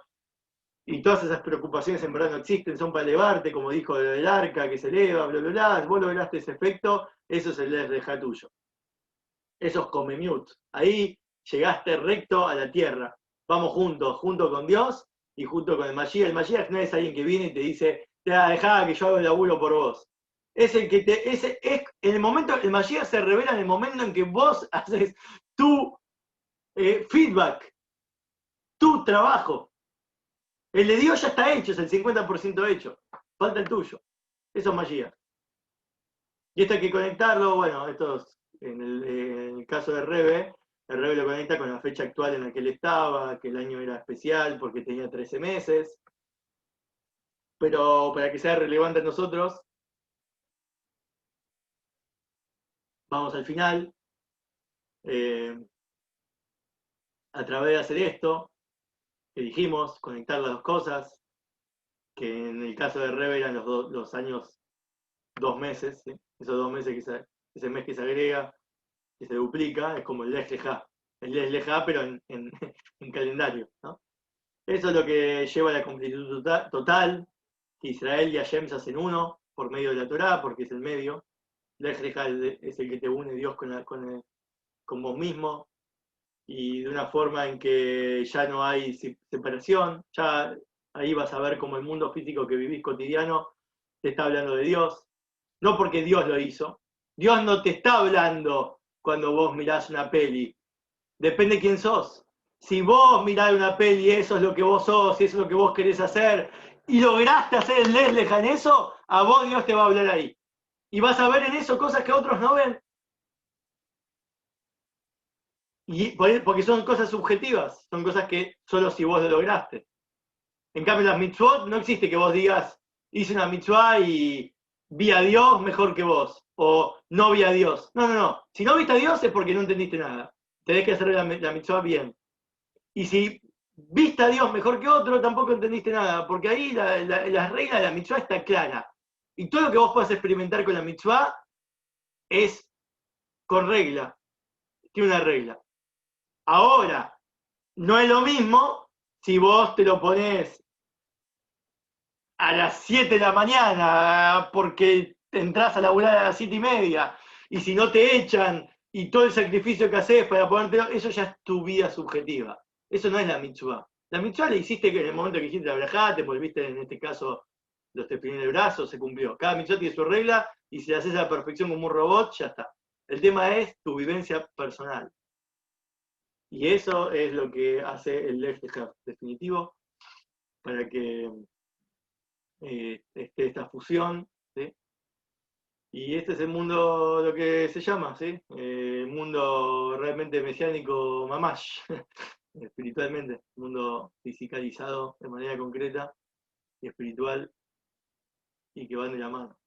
y todas esas preocupaciones en verdad no existen, son para elevarte, como dijo el arca que se eleva, bla, bla, bla, vos lograste ese efecto, eso es el deja tuyo. Eso es come mute. Ahí llegaste recto a la tierra. Vamos juntos, junto con Dios y junto con el Mashiach. El Mashiach no es alguien que viene y te dice, dejá que yo hago el laburo por vos. Es el que en el momento, el Mashiach se revela en el momento en que vos haces tu feedback, tu trabajo. El de Dios ya está hecho, es el 50% hecho. Falta el tuyo. Eso es Mashiach. Y esto hay que conectarlo, bueno, en el caso de Rebe, el Rebe lo conecta con la fecha actual en la que él estaba, que el año era especial porque tenía 13 meses. Pero para que sea relevante a nosotros, vamos al final. A través de hacer esto, que dijimos, conectar las dos cosas, que en el caso de Rebe eran los años 2 meses, ¿sí? Esos 2 meses, ese mes que se agrega, que se duplica, es como el Lej Lejá. El Lej Lejá, pero en calendario, ¿no? Eso es lo que lleva a la completud total, que Israel y Hashem se hacen uno por medio de la Torá, porque es el medio. Lej Lejá es el que te une Dios con vos mismo, y de una forma en que ya no hay separación, ya ahí vas a ver cómo el mundo físico que vivís cotidiano te está hablando de Dios, no porque Dios lo hizo. Dios no te está hablando cuando vos mirás una peli, depende de quién sos. Si vos mirás una peli, eso es lo que vos sos, y eso es lo que vos querés hacer, y lograste hacer el Lej Lejá en eso, a vos Dios te va a hablar ahí. Y vas a ver en eso cosas que otros no ven. Porque son cosas subjetivas, son cosas que solo si vos lo lograste. En cambio, las mitzvot no existe que vos digas, hice una mitzvah y vi a Dios mejor que vos, o no vi a Dios. No, no, no. Si no viste a Dios es porque no entendiste nada. Tenés que hacer la mitzvah bien. Y si viste a Dios mejor que otro, tampoco entendiste nada, porque ahí la regla de la mitzvah está clara. Y todo lo que vos puedas experimentar con la mitzvah es con regla. Tiene una regla. Ahora, no es lo mismo si vos te lo ponés a las 7 de la mañana porque entras a laburar a las 7:30 y si no te echan y todo el sacrificio que haces para ponértelo, eso ya es tu vida subjetiva. Eso no es la mitzvah. La mitzvah la hiciste que en el momento que hiciste la verajá, te volviste, en este caso, los tefilín del brazo, se cumplió. Cada mitzvah tiene su regla, y si la haces a la perfección como un robot, ya está. El tema es tu vivencia personal. Y eso es lo que hace el Left definitivo, para que esté esta fusión, ¿sí? Y este es el mundo, lo que se llama, ¿sí? Mundo realmente mesiánico mamash, espiritualmente, mundo fisicalizado de manera concreta y espiritual, y que van de la mano.